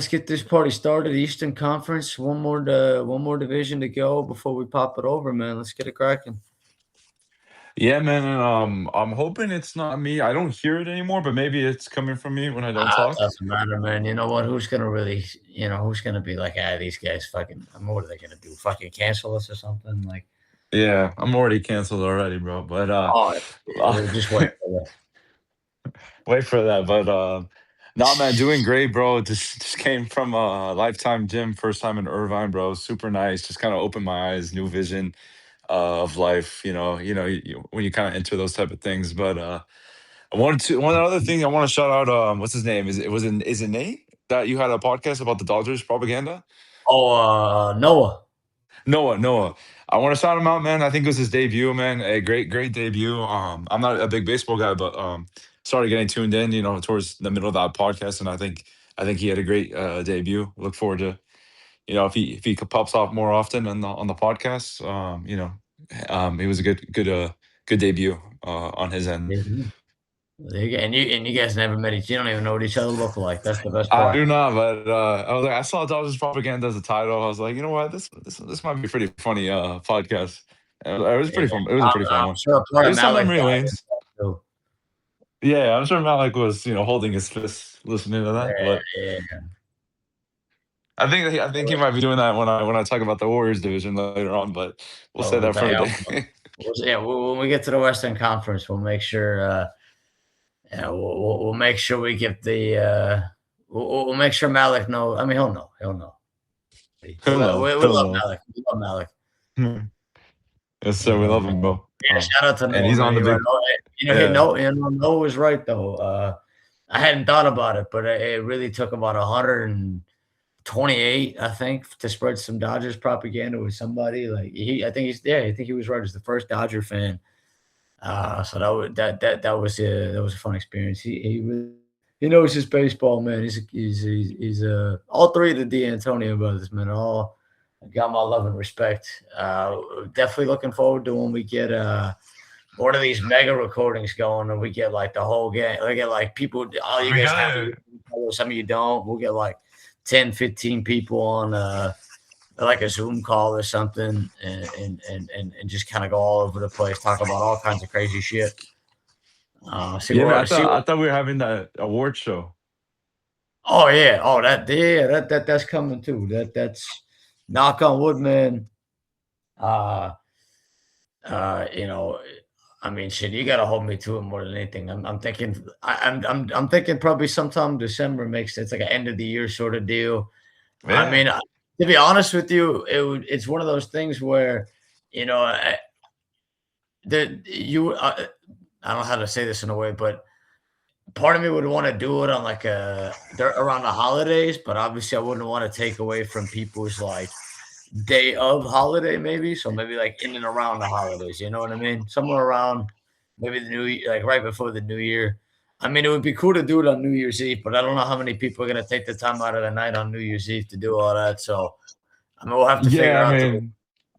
let's get this party started. Eastern Conference, one more division to go before we pop it over, man. Let's get it cracking. Yeah, man. And, I'm hoping it's not me. I don't hear it anymore, but maybe it's coming from me when I don't Ah, it talk. doesn't matter, man. You know what? Who's gonna really, who's gonna be like, these guys fucking. I mean, what are they gonna do? Fucking cancel us or something? Like, Yeah, I'm already canceled already, bro. But oh, yeah, just wait for wait for that. But nah, man, doing great, bro. Just came from a Lifetime Gym, first time in Irvine, bro. Super nice. Just kind of opened my eyes, new vision of life. When you kind of enter those type of things. But I wanted to one other thing I want to shout out. What's his name? Is it Nate that you had a podcast about the Dodgers propaganda? Oh, Noah. Noah. I want to shout him out, man. I think it was his debut, man. A great debut. I'm not a big baseball guy, but started getting tuned in, towards the middle of that podcast, and I think he had a great debut. Look forward to, if he pops off more often on the podcast. It was a good debut on his end. There you go. And you guys never met each. You don't even know what each other look like. That's the best I part. do not, but I was like, I saw Dodgers propaganda as a title. I was like, you know what, this might be a pretty funny podcast. It was Yeah, pretty fun. It was a pretty fun I'm one. sure part of There's some Malik memory died in lanes. that too. Yeah, I'm sure Malik was, holding his fist listening to that. Yeah, But yeah. I think he might be doing that when I talk about the Warriors division later on. But we'll say Oh, that for a damn. day. Yeah, when we get to the Western Conference, we'll make sure. Yeah, we'll make sure we get the. We'll make sure Malik know. I mean, he'll know. He'll know. We, He'll lo- know. we He'll love know. Malik. We love Malik. Yes, We sir. We love love him, Malik. bro. Yeah, shout out to And Noah, he's man. on the You're right. big. Oh, Yeah. Noah was right though. I hadn't thought about it, but it really took about 128, I think, to spread some Dodgers propaganda with somebody. Like I think he was right. As the first Dodger fan. So that was a fun experience. He knows his baseball, man. He's all three of the D'Antonio brothers, man. All got my love and respect. Definitely looking forward to when we get one of these mega recordings going, and we get like the whole game. We get like people. All you We guys got have, it. some of you don't. We'll get like 10, 15 people on like a Zoom call or something, and just kind of go all over the place, talk about all kinds of crazy shit. See Yeah, man. what see. I thought we were having that award show. Oh yeah, that's coming too. That's knock on wood, man. Uh, you know, I mean, shit, you gotta hold me to it more than anything. I'm thinking, I'm thinking probably sometime December makes it's like an end of the year sort of deal. I Yeah. mean, to be honest with you, it's one of those things where, you know, I don't know how to say this in a way, but part of me would want to do it on like around the holidays, but obviously I wouldn't want to take away from people's like day of holiday, maybe. So maybe like in and around the holidays, you know what I mean? Somewhere around maybe the new year, like right before the new year. I mean, it would be cool to do it on New Year's Eve, but I don't know how many people are gonna take the time out of the night on New Year's Eve to do all that. So I mean, we'll have to Yeah, figure I out the mean,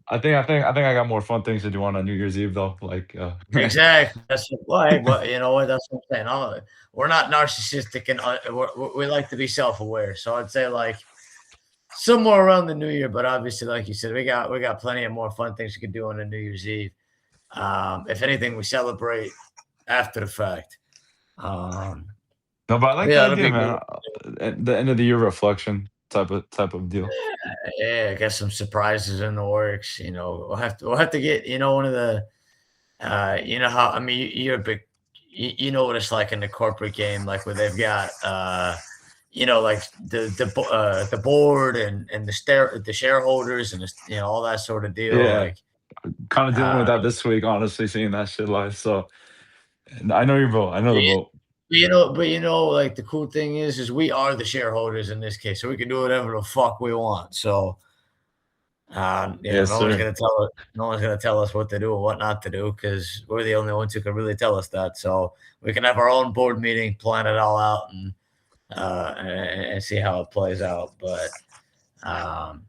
I think I got more fun things to do on a New Year's Eve though. Like, exactly. That's why. But you know what? That's what I'm saying. We're not narcissistic, and we like to be self-aware. So I'd say like somewhere around the New Year. But obviously, like you said, we got plenty of more fun things we could do on the New Year's Eve. If anything, we celebrate after the fact. Um, no, but I like the yeah, it'll idea, be good. man. At the end of the year reflection type of deal. Yeah, I got some surprises in the works. We'll have to get one of the you know how I mean you're a big you know what it's like in the corporate game, like where they've got like the board and the shareholders and all that sort of deal. Yeah, Like kind of dealing uh with that this week. Honestly, seeing that shit live. So and I know your vote. I know the vote. like the cool thing is we are the shareholders in this case, so we can do whatever the fuck we want. So Yes, sir. no one's gonna tell us what to do or what not to do because we're the only ones who can really tell us that. So we can have our own board meeting, plan it all out, and see how it plays out. But um,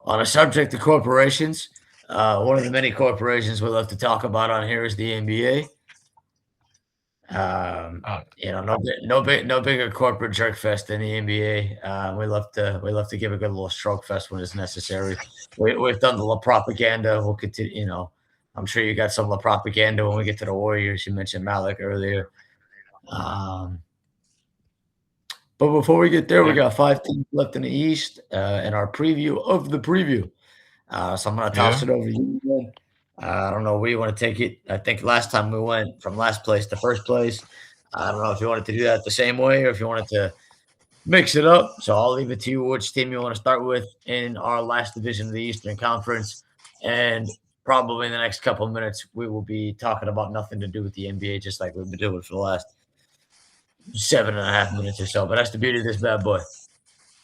on a subject of corporations, one of the many corporations we love to talk about on here is the NBA. Uh, No bigger corporate jerk fest than the NBA. We love to give a good little stroke fest when it's necessary. We've done the La propaganda. We'll continue. I'm sure you got some La propaganda when we get to the Warriors. You mentioned Malik earlier. Um, but before we get there, we yeah, got 5 teams left in the East, and our preview of the preview. So I'm gonna toss yeah. it over to you, man. I don't know where you want to take it. I think last time we went from last place to first place. I don't know if you wanted to do that the same way or if you wanted to mix it up. So I'll leave it to you which team you want to start with in our last division of the Eastern Conference. And probably in the next couple of minutes, we will be talking about nothing to do with the NBA, just like we've been doing for the last 7.5 minutes or so. But that's the beauty of this bad boy.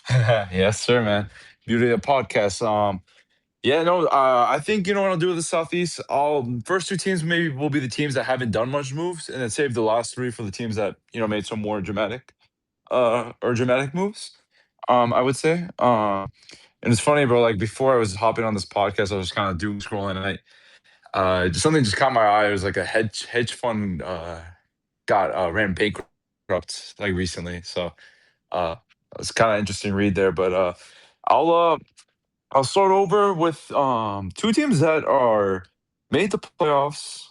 Yes, sir, man. Beauty of the podcast. Yeah, no, I think you know what I'll do with the Southeast. I'll first two teams maybe will be the teams that haven't done much moves, and then save the last three for the teams that made some more dramatic, or dramatic moves. I would say. And it's funny, bro. Like before I was hopping on this podcast, I was kind of doom scrolling, and something just caught my eye. It was like a hedge fund got ran bankrupt like recently. So uh, it's kind of interesting read there. But I'll uh, I'll start over with two teams that are made the playoffs.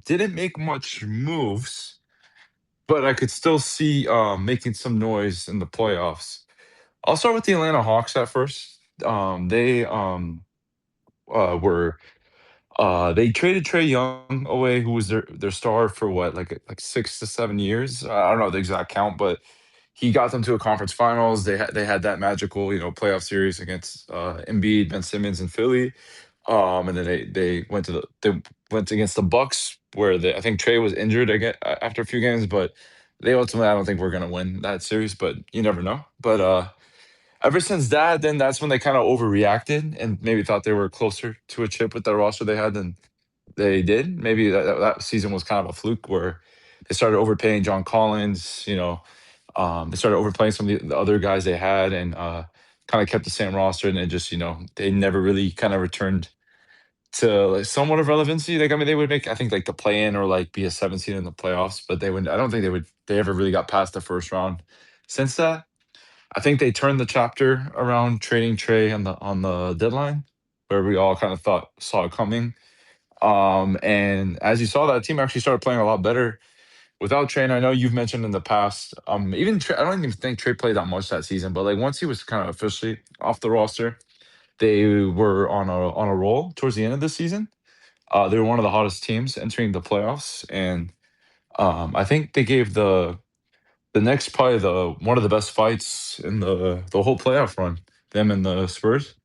Didn't make much moves, but I could still see making some noise in the playoffs. I'll start with the Atlanta Hawks at first. They were they traded Trey Young away, who was their star for what, like 6 to 7 years. I don't know the exact count, but he got them to a conference finals. They had that magical playoff series against Embiid, Ben Simmons, and Philly. And then they went against the Bucks, where I think Trey was injured again after a few games, but they ultimately I don't think we're gonna win that series, but you never know. But ever since that, then that's when they kind of overreacted and maybe thought they were closer to a chip with the roster they had than they did. Maybe that season was kind of a fluke where they started overpaying John Collins. They started overplaying some of the other guys they had, and kind of kept the same roster. And then just they never really kind of returned to like somewhat of relevancy. Like I mean, they would make I think like the play in or like be a 17 in the playoffs, but they would. I don't think they ever really got past the first round. Since that, I think they turned the chapter around trading Trey on the deadline, where we all kind of thought saw it coming. And as you saw, that team actually started playing a lot better without Trey. And I know you've mentioned in the past, even Trey, I don't even think Trey played that much that season, but like once he was kind of officially off the roster, they were on a roll towards the end of the season. They were one of the hottest teams entering the playoffs, and I think they gave the next probably the one of the best fights in the whole playoff run. Them and the Spurs.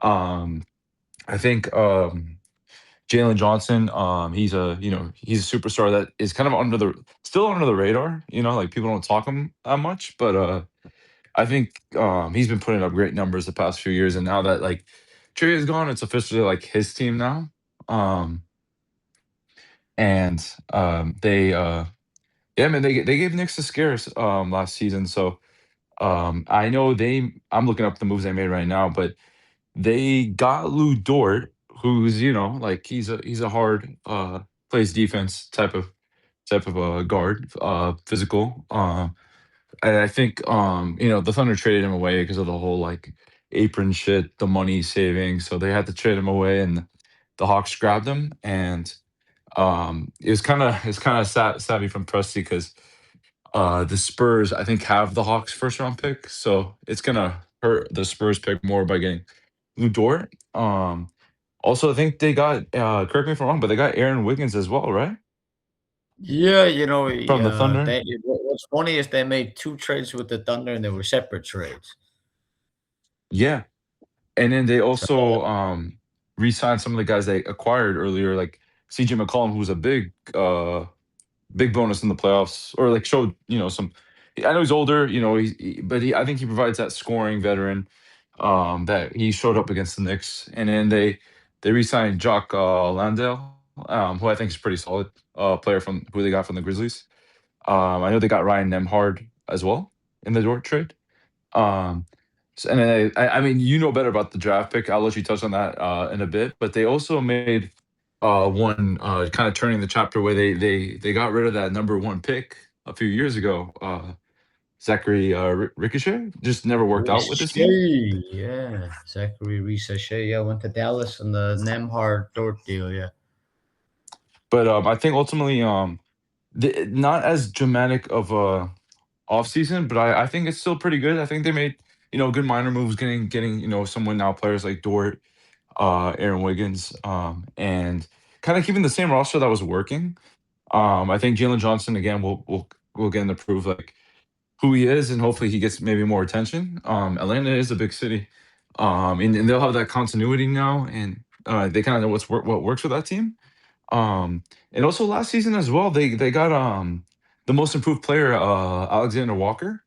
Um, I think Jalen Johnson. He's a superstar that is kind of still under the radar. Like people don't talk him that much, but I think he's been putting up great numbers the past few years, and now that like Trey is gone, it's officially like his team now. Um, and they yeah, man, they gave Knicks the scares last season, so. I know I'm looking up the moves they made right now, but they got Lou Dort, who's like he's a hard plays defense type of guard, physical. And I think the Thunder traded him away because of the whole like apron shit, the money saving, so they had to trade him away, and the Hawks grabbed him, and it's kind of savvy from Presti because the Spurs, I think, have the Hawks first round pick, so it's gonna hurt the Spurs pick more by getting Lou Dort. Also, I think they got correct me if I'm wrong, but they got Aaron Wiggins as well, right? Yeah, From the Thunder. what's funny is they made 2 trades with the Thunder, and they were separate trades. Yeah, and then they So also re-signed some of the guys they acquired earlier, like CJ McCollum, who's a big bonus in the playoffs, or like showed some. I know he's older, but I think he provides that scoring veteran that he showed up against the Knicks, and then they re-signed Jock Landale, who I think is pretty solid player from who they got from the Grizzlies. I know they got Ryan Nemhard as well in the Dort trade. Um, and then I mean, you know better about the draft pick. I'll let you touch on that in a bit. But they also made one kind of turning the chapter where they got rid of that number one pick a few years ago. Zachary Ricochet just never worked out with this team. Ricochet, yeah, Zachary Ricochet, yeah, went to Dallas on the Nemhard Dort deal, yeah. But I think ultimately, not as dramatic of a offseason, but I think it's still pretty good. I think they made good minor moves, getting someone now players like Dort, Aaron Wiggins, and kind of keeping the same roster that was working. I think Jalen Johnson again will get to prove like who he is, and hopefully he gets maybe more attention. Atlanta is a big city, and they'll have that continuity now, and they kind of know what works with that team. And also last season as well, they got the most improved player, Alexander Walker.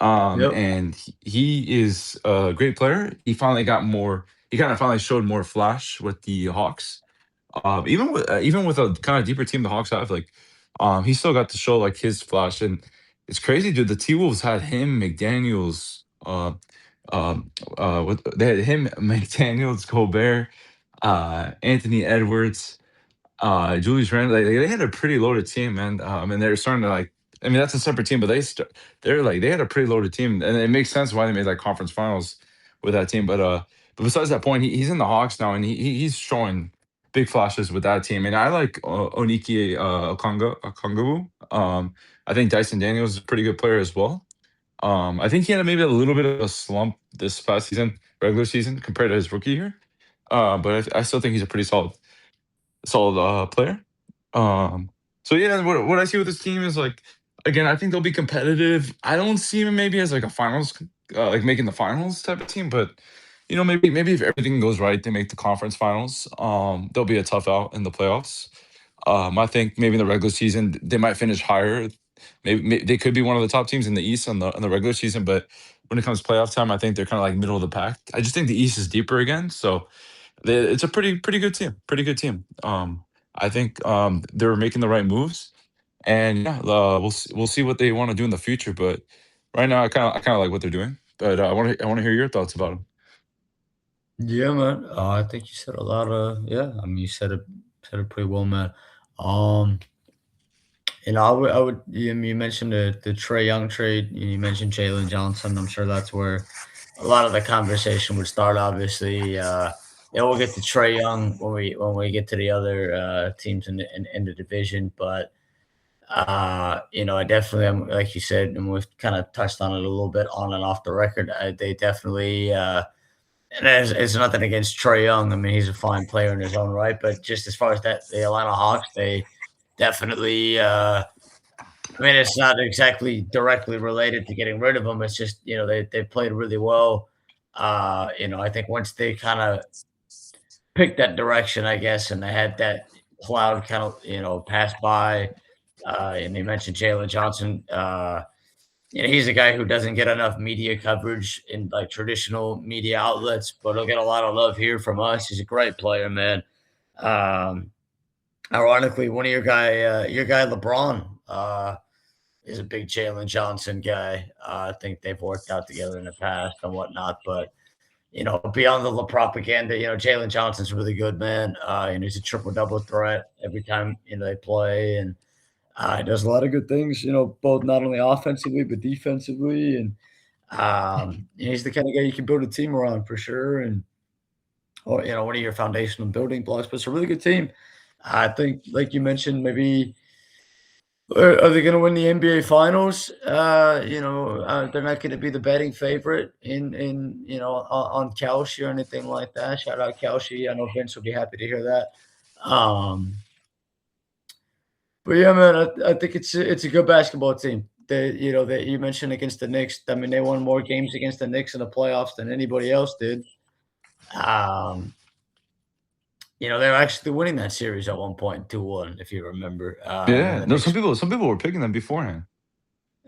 Yep, And he is a great player. He finally got more. He kind of finally showed more flash with the Hawks. Even with a kind of deeper team the Hawks have, like, he still got to show like his flash, and it's crazy, dude. The T Wolves had him, McDaniel's, they had him, McDaniel's, Gobert, Anthony Edwards, Julius Randle, they had a pretty loaded team, man. And they're starting to like. I mean, that's a separate team, but they're like they had a pretty loaded team, and it makes sense why they made like conference finals with that team. But besides that point, he's in the Hawks now, and he's showing big flashes with that team. And I like Oniki Okongwu. I think Dyson Daniels is a pretty good player as well. I think he had maybe a little bit of a slump this past season, regular season, compared to his rookie year. But I still think he's a pretty solid player. Um, so yeah, what I see with this team is like again, I think they'll be competitive. I don't see them maybe as like a finals, like making the finals type of team, but maybe if everything goes right, they make the conference finals. They'll be a tough out in the playoffs. I think maybe in the regular season they might finish higher. Maybe they could be one of the top teams in the East on the regular season, but when it comes to playoff time, I think they're kind of like middle of the pack. I just think the East is deeper again, so it's a pretty good team. Pretty good team. I think they're making the right moves, and yeah, we'll see what they want to do in the future. But right now, I kind of like what they're doing. But I want to hear your thoughts about them. yeah, man, I think you said a lot of yeah, I mean, you said it pretty well, man. Um, you mentioned the Trey Young trade, you mentioned Jalen Johnson, I'm sure that's where a lot of the conversation would start, obviously, yeah, we'll get to Trey Young when we get to the other, teams in the division, but, I definitely am like you said, and we've kinda touched on it a little bit on and off the record, they definitely, and it's nothing against Trey Young, I mean, he's a fine player in his own right, but just as far as that the Atlanta Hawks, they definitely, I mean, it's not exactly directly related to getting rid of him. It's just, they played really well. I think once they kind of picked that direction, I guess, and they had that cloud kind of, pass by. And you mentioned Jalen Johnson. He's a guy who doesn't get enough media coverage in like traditional media outlets, but he'll get a lot of love here from us. He's a great player, man. Um, Ironically, one of your guy LeBron, is a big Jalen Johnson guy. I think they've worked out together in the past and whatnot. But beyond the propaganda, Jalen Johnson's really good, man. And he's a triple double threat every time they play, and he does a lot of good things. Both not only offensively but defensively, and he's the kind of guy you can build a team around for sure. And or one of your foundational building blocks. But it's a really good team. I think, like you mentioned, maybe are they gonna win the NBA finals? They're not gonna be the betting favorite on Kelce or anything like that. Shout out Kelce. I know Vince will be happy to hear that. Um, but yeah, man, I think it's a good basketball team. That you mentioned against the Knicks. I mean, they won more games against the Knicks in the playoffs than anybody else did. Um, they were actually winning that series at one point, 2-1, if you remember. And then Yeah, the no, Knicks. some people were picking them beforehand.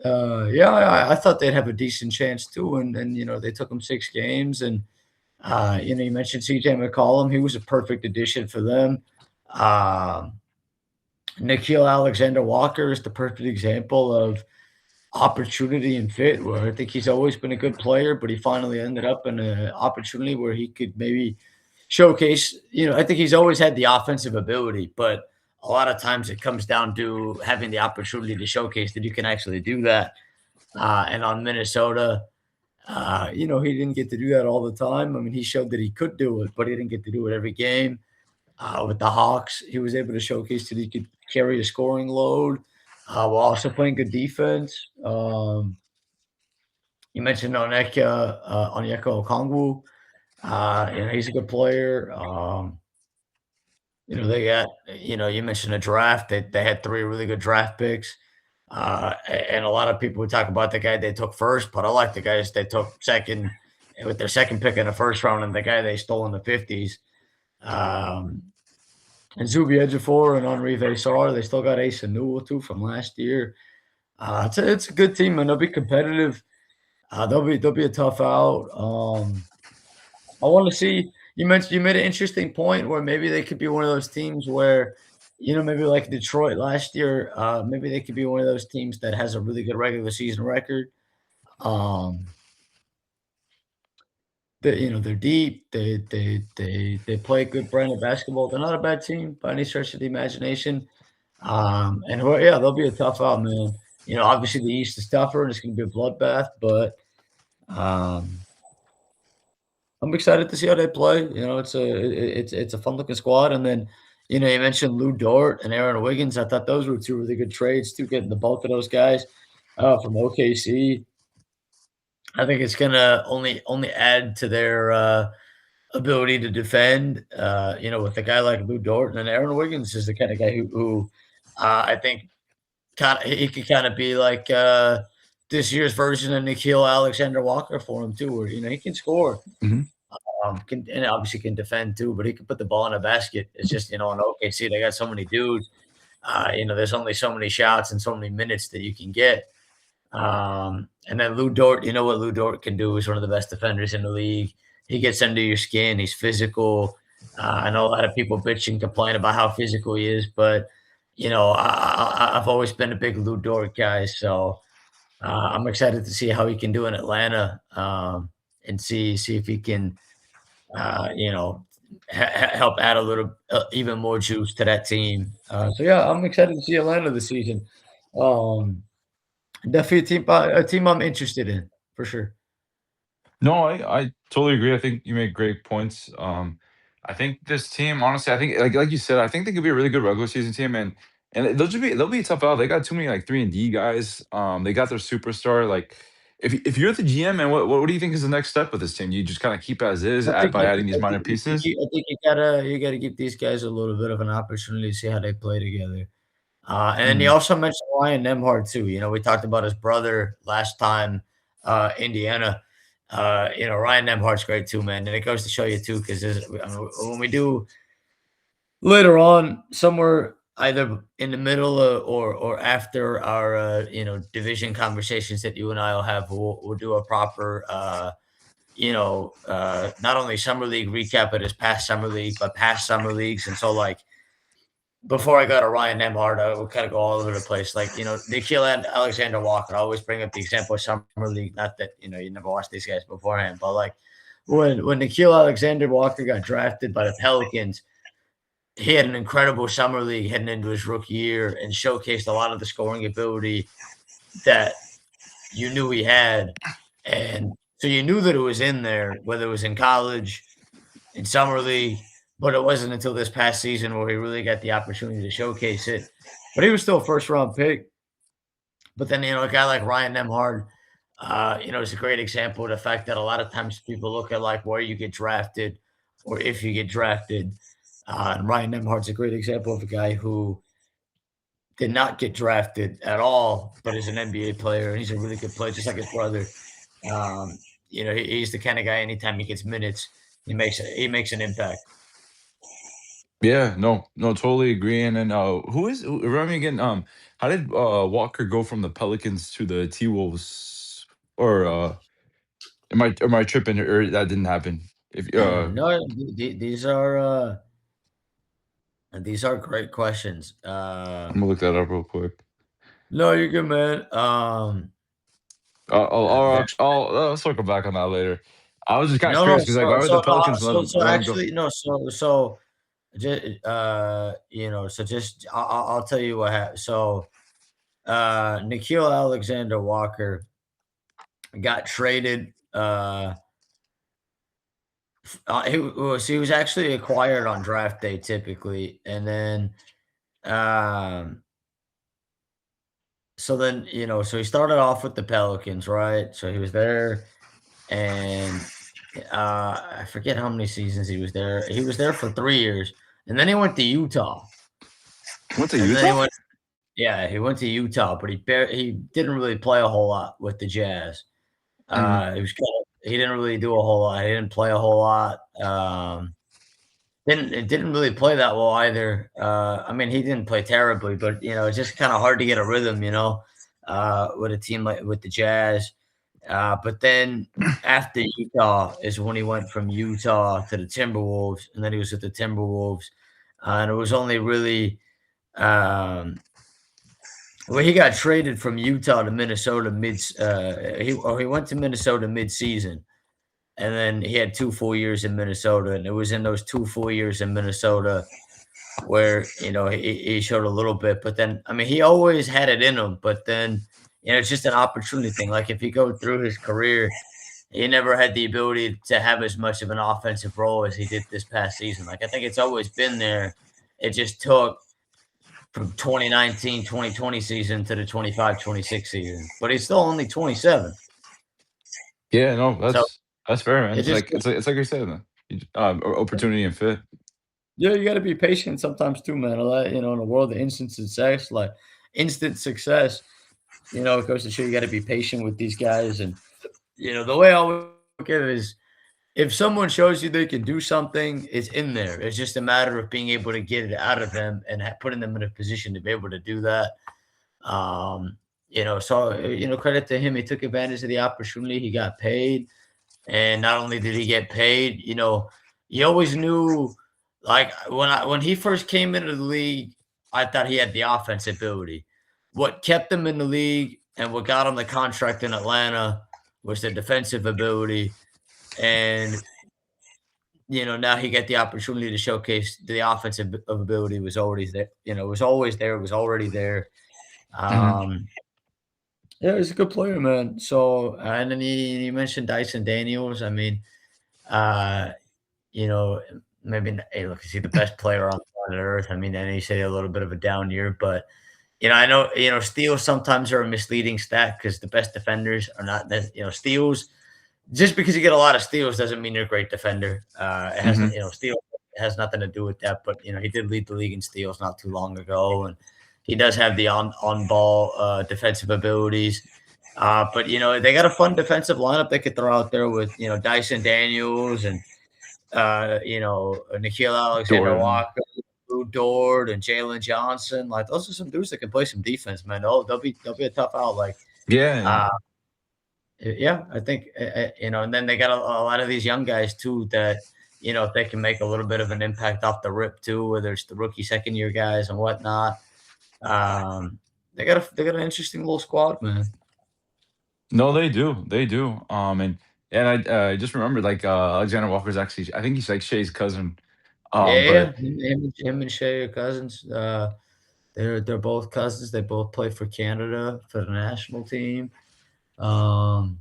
Yeah, I thought they'd have a decent chance too, and they took them 6 games, and you mentioned CJ McCollum, he was a perfect addition for them. Um, Nikhil Alexander Walker is the perfect example of opportunity and fit, where I think he's always been a good player, but he finally ended up in an opportunity where he could maybe showcase. I think he's always had the offensive ability, but a lot of times it comes down to having the opportunity to showcase that you can actually do that. And on Minnesota, he didn't get to do that all the time. I mean, he showed that he could do it, but he didn't get to do it every game. With the Hawks, he was able to showcase that he could carry a scoring load while also playing good defense. You mentioned Onyeka Okongwu. He's a good player. They got, you mentioned a draft. They had three really good draft picks. And a lot of people would talk about the guy they took first, but I like the guys they took second with their second pick in the first round and the guy they stole in the 50s. Um, and Zubi Ejiofor and Henri Vesar, they still got Ace and Newell too from last year. It's a good team, and they'll be competitive. They'll be a tough out. I want to see you made an interesting point where maybe they could be one of those teams where, maybe like Detroit last year, maybe they could be one of those teams that has a really good regular season record. Um, they're deep. They play good brand of basketball. They're not a bad team by any stretch of the imagination. Yeah, they'll be a tough out, man. Obviously the East is tougher and it's going to be a bloodbath, but um, I'm excited to see how they play. It's a fun looking squad. And then, you mentioned Lou Dort and Aaron Wiggins. I thought those were two really good trades too, getting the bulk of those guys from OKC. I think it's gonna only add to their ability to defend. With a guy like Lou Dort, and then Aaron Wiggins is the kind of guy who I think he could kind of be like this year's version of Nikhil Alexander Walker for him too, where he can score. Mhm. Can and obviously can defend too, but he can put the ball in a basket. It's just, in OKC, they got so many dudes. There's only so many shots and so many minutes that you can get. And then Lou Dort, you know what Lou Dort can do? He's one of the best defenders in the league. He gets under your skin. He's physical. I know a lot of people bitch and complain about how physical he is, but I've always been a big Lou Dort guy, so I'm excited to see how he can do in Atlanta, and see if he can you know, help add a little even more juice to that team. So yeah, I'm excited to see Atlanta this season. Um, Definitely a team I'm interested in for sure. No, I totally agree. I think you make great points. I think this team, honestly, I think like you said, I think they could be a really good regular season team, and they'll be a tough out. They got too many like 3-and-D guys. They got their superstar. Like, if you're the GM, man, what do you think is the next step with this team? You just kind of keep as is, I think by I adding think these I minor think I think pieces. you I think you gotta give these guys a little bit of an opportunity to see how they play together. And then you Mm, also mentioned Ryan Nembhard too. We talked about his brother last time, Indiana. Ryan Nembhard's great too, man. And it goes to show you too, because when we do later on, somewhere either in the middle or after our division conversations that you and I will have, we'll do a proper not only summer league recap, but his past summer league, but past summer leagues. And so like before I go to Ryan Nembhard, I would kind of go all over the place. Like, Nikhil and Alexander Walker. I always bring up the example of summer league. Not that you never watched these guys beforehand, but like when Nikhil Alexander Walker got drafted by the Pelicans, he had an incredible summer league heading into his rookie year and showcased a lot of the scoring ability that you knew he had. And so you knew that it was in there, whether it was in college, in summer league, but it wasn't until this past season where he really got the opportunity to showcase it. But he was still a first round pick. But then, a guy like Ryan Nembhard, is a great example of the fact that a lot of times people look at like where you get drafted or if you get drafted. And Ryan Nembhard's a great example of a guy who did not get drafted at all, but is an NBA player, and he's a really good player, just like his brother. He's the kind of guy. Anytime he gets minutes, he makes an impact. yeah, no, totally agree. And then, remind me again, how did Walker go from the Pelicans to the T Wolves? Or am I tripping, or that didn't happen? If No, these are great questions. I'm gonna look that up real quick. No, you're good, man. I'll That circle back on that later. I was just kinda No, no, curious because like, why would the Pelicans so let him go? actually, no, so you know, so just I'll tell you what happened. So, Nikhil Alexander Walker got traded. He was actually acquired on draft day typically, and then um, so then you know, so he started off with the Pelicans, right? So he was there, and I forget how many seasons he was there. He was there for 3 years, and then he went to Utah, Went to and then he Utah? went. Yeah, he went to Utah, but he didn't really play a whole lot with the Jazz. Mhm, It was he didn't really do a whole lot. He didn't play a whole lot. Didn't really play that well either. I mean, he didn't play terribly, but you know, it's just kind of hard to get a rhythm, you know, with a team like with the Jazz. But then after Utah is when he went from Utah to the Timberwolves, and then he was with the Timberwolves, and it was only really um, well, he got traded from Utah to Minnesota he went to Minnesota mid-season, and then he had 2 full years in Minnesota, and it was in those 2 full years in Minnesota where, you know, he showed a little bit, but then I mean, he always had it in him, but then, you know, it's just an opportunity thing. Like, if you go through his career, he never had the ability to have as much of an offensive role as he did this past season. Like, I think it's always been there. It just took from 2019, 2020 season to the 25-26 season, but he's still only 27. yeah, no, So that's fair, man. it just It's like you said, man. Opportunity and fit. yeah, you gotta be patient sometimes too, man. A lot, you know, in a world of instant success, you know, it goes to show you gotta be patient with these guys. And, you know, the way I always look at it is if someone shows you they can do something, it's in there. It's just a matter of being able to get it out of them and putting them in a position to be able to do that. Um, you know, so you know, credit to him. He took advantage of the opportunity. He got paid. And not only did he get paid, you know, you always knew like when he first came into the league, I thought he had the offense ability. What kept him in the league and what got him the contract in Atlanta was the defensive ability. And you know, now he got the opportunity to showcase the offensive ability was always there, you know, was always there, was already there. Mhm. Um, yeah, he's a good player, man. So and then you mentioned Dyson Daniels. I mean, uh you know, maybe hey, look, is he the best player on planet Earth? I mean, I know you say a little bit of a down year, but you know, I know you know steals sometimes are a misleading stat because the best defenders are not that you know steals. Just because you get a lot of steals doesn't mean you're a great defender. It has Mhm. you know steal has nothing to do with that. But you know, he did lead the league in steals not too long ago, and he does have the on ball defensive abilities. But you know, they got a fun defensive lineup they could throw out there with you know Dyson Daniels and you know, Nikhil Alexander Jordan. Walker, Lou Dort, and Jalen Johnson. Like those are some dudes that can play some defense, man. They'll be a tough out. Like, Yeah. uh, yeah, I think you know, and then they got a lot of these young guys too that you know if they can make a little bit of an impact off the rip too, whether it's the rookie second year guys and whatnot. Um, they got an interesting little squad, man. No, they do, they do, and I just remembered, like, Alexander Walker's actually I think he's, like, Shay's cousin, Yeah, but yeah. Him and Shea are cousins. They're both cousins. They both play for Canada for the national team. Um,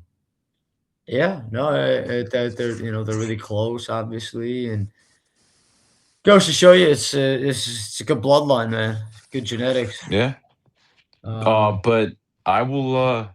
yeah, no, they're you know they're really close, obviously, and goes to show you it's a good bloodline, man. Good genetics. yeah, Um, but I will,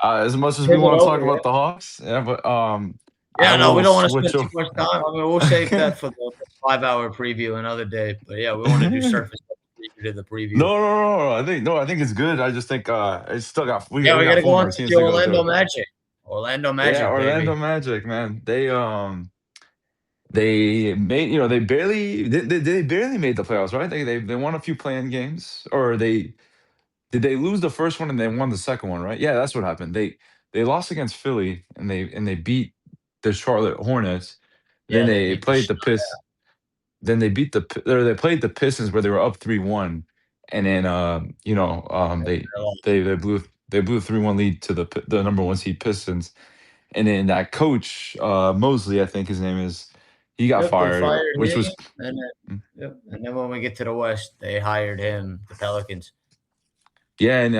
as much as we pivot wanna talk over, about yeah. the Hawks, yeah, but, I Yeah, no, we will don't want to spend switch too over. much time. I mean, we'll save that for the 5 hour preview another day. But yeah, we want to do surface level preview to the preview. No, I think it's good, I just think, it's still got Yeah, we got got to 4 go on more to teams the to go Orlando through. Magic. Orlando Yeah, Magic, Orlando baby. Magic, man, they made they barely made the playoffs, right? They won a few playing games, or they lose the first one and they won the second one, right? Yeah, that's what happened. They lost against Philly and they beat the Charlotte Hornets. Then Yeah, they they beat the played shit. the Piss. Then they beat or they played the Pistons where they were up 3-1, and then Out of they blew 3-1 lead to the number one seed Pistons, and then that coach, Mosley, I think his name is, he got Yep, they fired, fired which him, was and then mm, yep, and then when we get to the West, they hired him, the Pelicans. yeah, and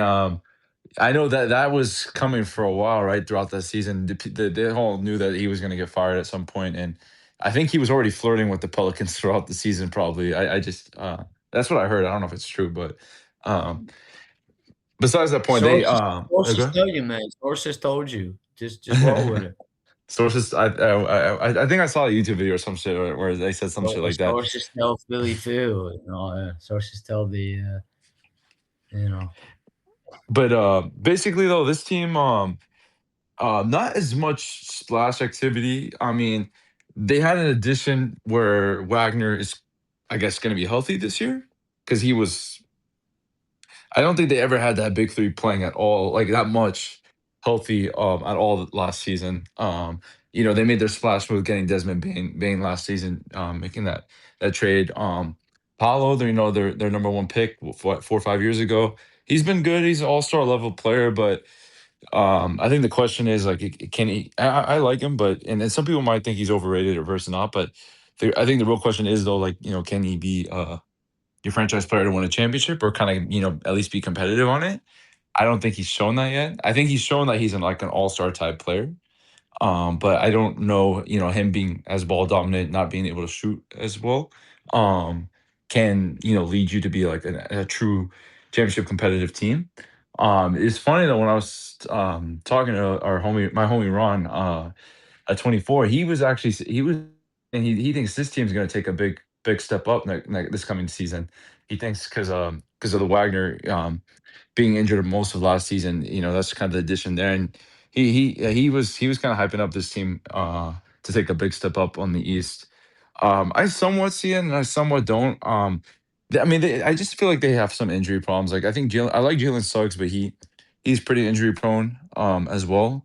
I know that that was coming for a while, right, throughout the season. They all knew that he was going to get fired at some point, and I think he was already flirting with the Pelicans throughout the season. Probably, I just that's what I heard. I don't know if it's true, but um, besides that point, they Sources sources okay. tell you, man. Sources told you. Just roll with it. Sources, I think I saw a YouTube video or some shit where they said some shit like that. Sources tell Philly too, sources tell you know. But basically, though, this team, not as much splash activity. I mean, they had an addition where Wagner is, I guess, going to be healthy this year because he was. I don't think they ever had that big three playing at all, like that much healthy at all last season. They made their splash with getting Desmond Bain last season, making that trade. Paulo, their number one pick, what, 4 or 5 years ago. He's been good. He's an all-star level player, but I think the question is like, can he? I like him, but and some people might think he's overrated or versus not, but I think the real question is though, like, can he be your franchise player to win a championship or kind of at least be competitive on it? I don't think he's shown that yet. I think he's shown that he's like an all star type player. But I don't know, him being as ball dominant, not being able to shoot as well, can lead you to be like a true championship competitive team. It's funny though when I was talking to my homie Ron, at 24, he was and he thinks this team's going to take a big step up this coming season. He thinks because of the Wagner being injured most of last season, that's kind of the addition there. And he was kind of hyping up this team to take a big step up on the East. I somewhat see it, and I somewhat don't. I mean, I just feel like they have some injury problems. Like I like Jalen Suggs, but he's pretty injury prone as well.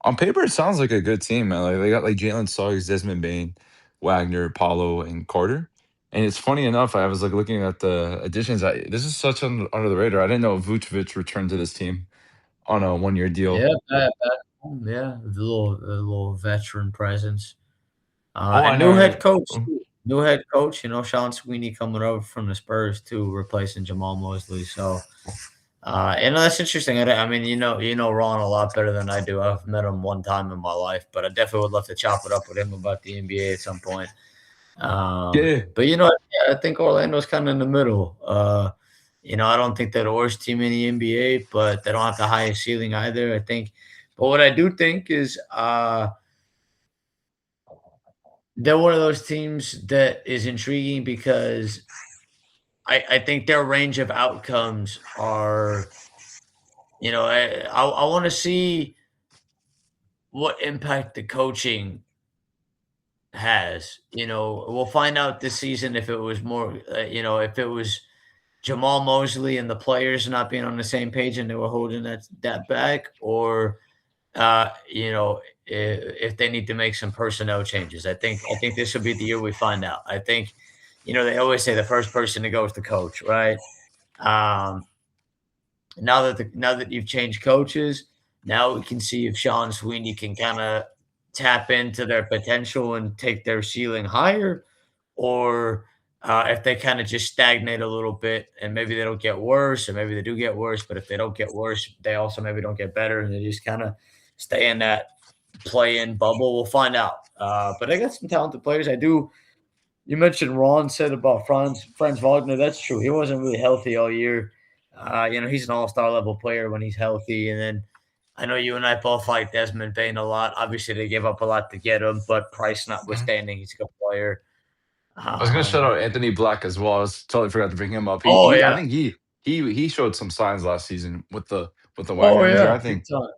On paper, it sounds like a good team, man. Like they got like Jalen Suggs, Desmond Bain, Wagner, Paulo, and Carter. And it's funny enough, I was like looking at the additions. This is such under the radar. I didn't know Vucevic returned to this team on a 1 year deal. Yeah, back home, yeah, the little veteran presence. Oh, I And new know. head coach too. New head coach, Sean Sweeney coming over from the Spurs too, replacing Jamal Mosley. So, that's interesting. I mean, Ron a lot better than I do. I've met him one time in my life, but I definitely would love to chop it up with him about the NBA at some point. Yeah, But I think Orlando's kind of in the middle. I don't think they're the worst team in the NBA, but they don't have the highest ceiling either. I think, but what I do think is they're one of those teams that is intriguing because I think their range of outcomes are, I want to see what impact the coaching has. We'll find out this season if it was more, if it was Jamal Mosley and the players not being on the same page and they were holding that back, or if they need to make some personnel changes. I think this will be the year we find out. I think, they always say the first person to go is the coach, right? Um, now that you've changed coaches, now we can see if Sean Sweeney can kind of tap into their potential and take their ceiling higher, or if they kind of just stagnate a little bit and maybe they don't get worse, or maybe they do get worse. But if they don't get worse, they also maybe don't get better, and they just kind of stay in that play-in bubble. We'll find out. But I got some talented players. I do. You mentioned Ron said about Franz Wagner. That's true. He wasn't really healthy all year. He's an all-star level player when he's healthy. And then I know you and I both like Desmond Bain a lot. Obviously, they gave up a lot to get him, but price I notwithstanding, he's a good player. was gonna shout Um, out Anthony Black as well. I was totally forgot to bring him up. oh I yeah, think he showed some signs last season with the oh Wagner injury. yeah, I big think. time.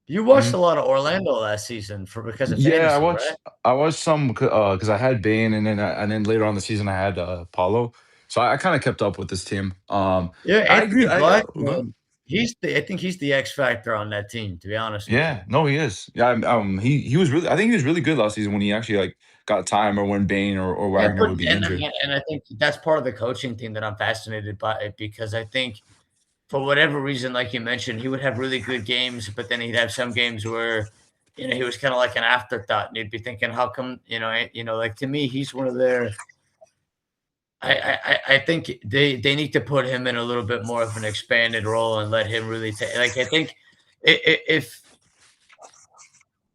You watched Mhm. a lot of Orlando last season because of Yeah, fantasy, right? I watched some because I had Bane, and then later on in the season I had Paulo, so I kind of kept up with this team. Yeah, I agree. Anthony Black. Go ahead. I think he's the X factor on that team. To be honest with you. Yeah, no, he is. Yeah, he was really. I think he was really good last season when he actually like got time, or when Bane or Yeah, Wagner but would be and injured. and I think that's part of the coaching thing that I'm fascinated by it because I think for whatever reason, like you mentioned, he would have really good games, but then he'd have some games where he was kind of like an afterthought, and you'd be thinking, how come, like to me, he's one of their. I think they need to put him in a little bit more of an expanded role and let him really take. Like if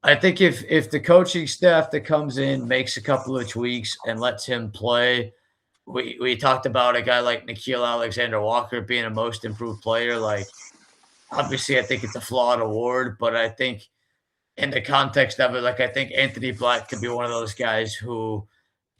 I think if the coaching staff that comes in makes a couple of tweaks and lets him play, we talked about a guy like Nikhil Alexander Walker being a most improved player. Like obviously, I think it's a flawed award, but I think in the context of it, like I think Anthony Black could be one of those guys who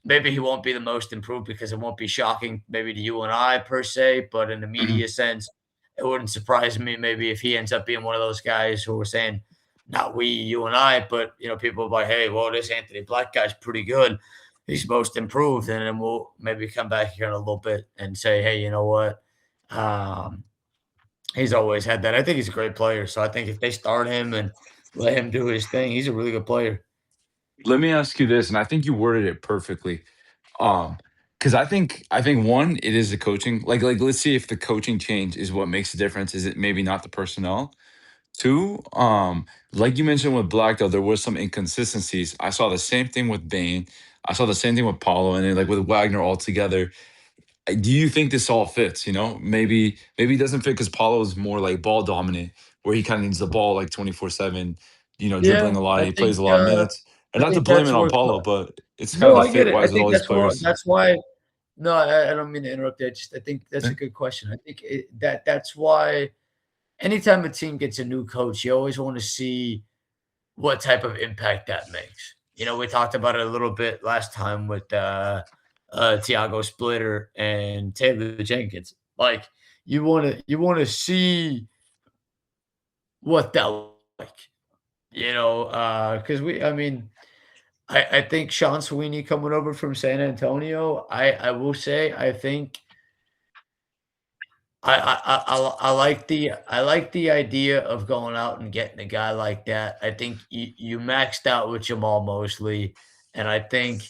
maybe he won't be the most improved because it won't be shocking maybe to you and I per se, but in the Mhm. media sense, it wouldn't surprise me maybe if he ends up being one of those guys who were saying, not we, you and I, but people are like, hey, well, this Anthony Black guy's pretty good. He's most improved. And then we'll maybe come back here in a little bit and say, hey, you know what? Um, he's always had that. I think he's a great player. So I think if they start him and let him do his thing, he's a really good player. Let me ask you this, and I think you worded it perfectly. Um, because I think one, it is the coaching. Like let's see if the coaching change is what makes the difference. Is it maybe not the personnel? Two, like you mentioned with Black, though, there was some inconsistencies. I saw the same thing with Bane. I saw the same thing with Paulo, and then like with Wagner altogether. Do you think this all fits? Maybe it doesn't fit because Paulo is more like ball dominant, where he kind of needs the ball like 24/7. Yeah, Dribbling a lot. I He think plays a lot of minutes. And I not to think blame that's it on where Paulo, but it's kind of no, the I get fit it. I wise with think all these players. that's why no, I don't mean to interrupt you. I think that's Yeah. a good question. I think that's why anytime a team gets a new coach, you always want to see what type of impact that makes. We talked about it a little bit last time with Tiago Splitter and Taylor Jenkins. Like you want to see what that looks like. Because I mean, I think Sean Sweeney coming over from San Antonio, I will say, I think I like the idea of going out and getting a guy like that. I think you maxed out with Jamal Mosley, and I think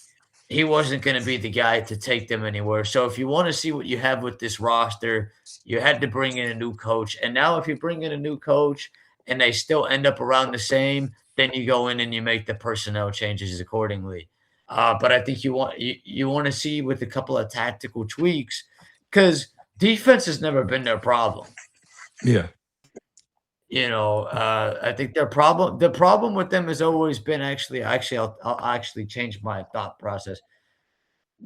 he wasn't gonna be the guy to take them anywhere. So if you wanna see what you have with this roster, you had to bring in a new coach, and now if you bring in a new coach and they still end up around the same, then you go in and you make the personnel changes accordingly. But I think you wanna see with a couple of tactical tweaks, because defense has never been their problem. Yeah. I think the problem with them has always been actually, I'll actually change my thought process.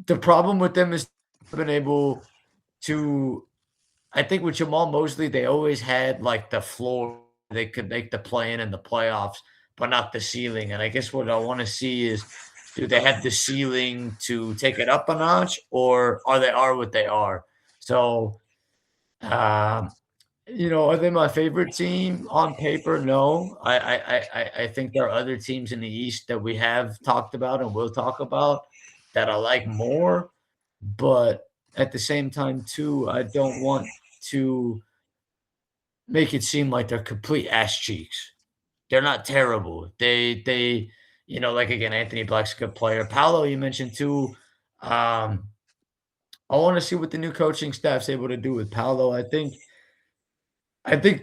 The problem with them is been able to I think with Jamal Mosley, they always had like the floor they could make the play in the playoffs, but not the ceiling. And I guess what I want to see is do they have the ceiling to take it up a notch, or are what they are? So um are they my favorite team on paper? No. I think there are other teams in the East that we have talked about and will talk about that I like more, but at the same time too, I don't want to make it seem like they're complete ass cheeks. They're not terrible. Like again, Anthony Black's a good player. Paolo, you mentioned too. Um, I want to see what the new coaching staff's able to do with Paolo. I think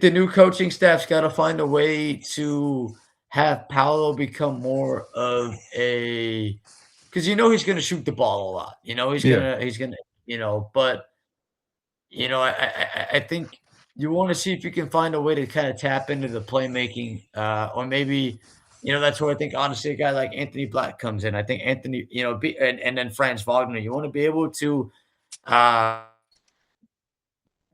the new coaching staff's gotta find a way to have Paolo become more of a, because he's gonna shoot the ball a lot, Yeah. he's gonna but, I think you wanna see if you can find a way to kinda tap into the playmaking, or maybe, that's where I think honestly a guy like Anthony Black comes in. I think Anthony, be and then Franz Wagner, you wanna be able to, uh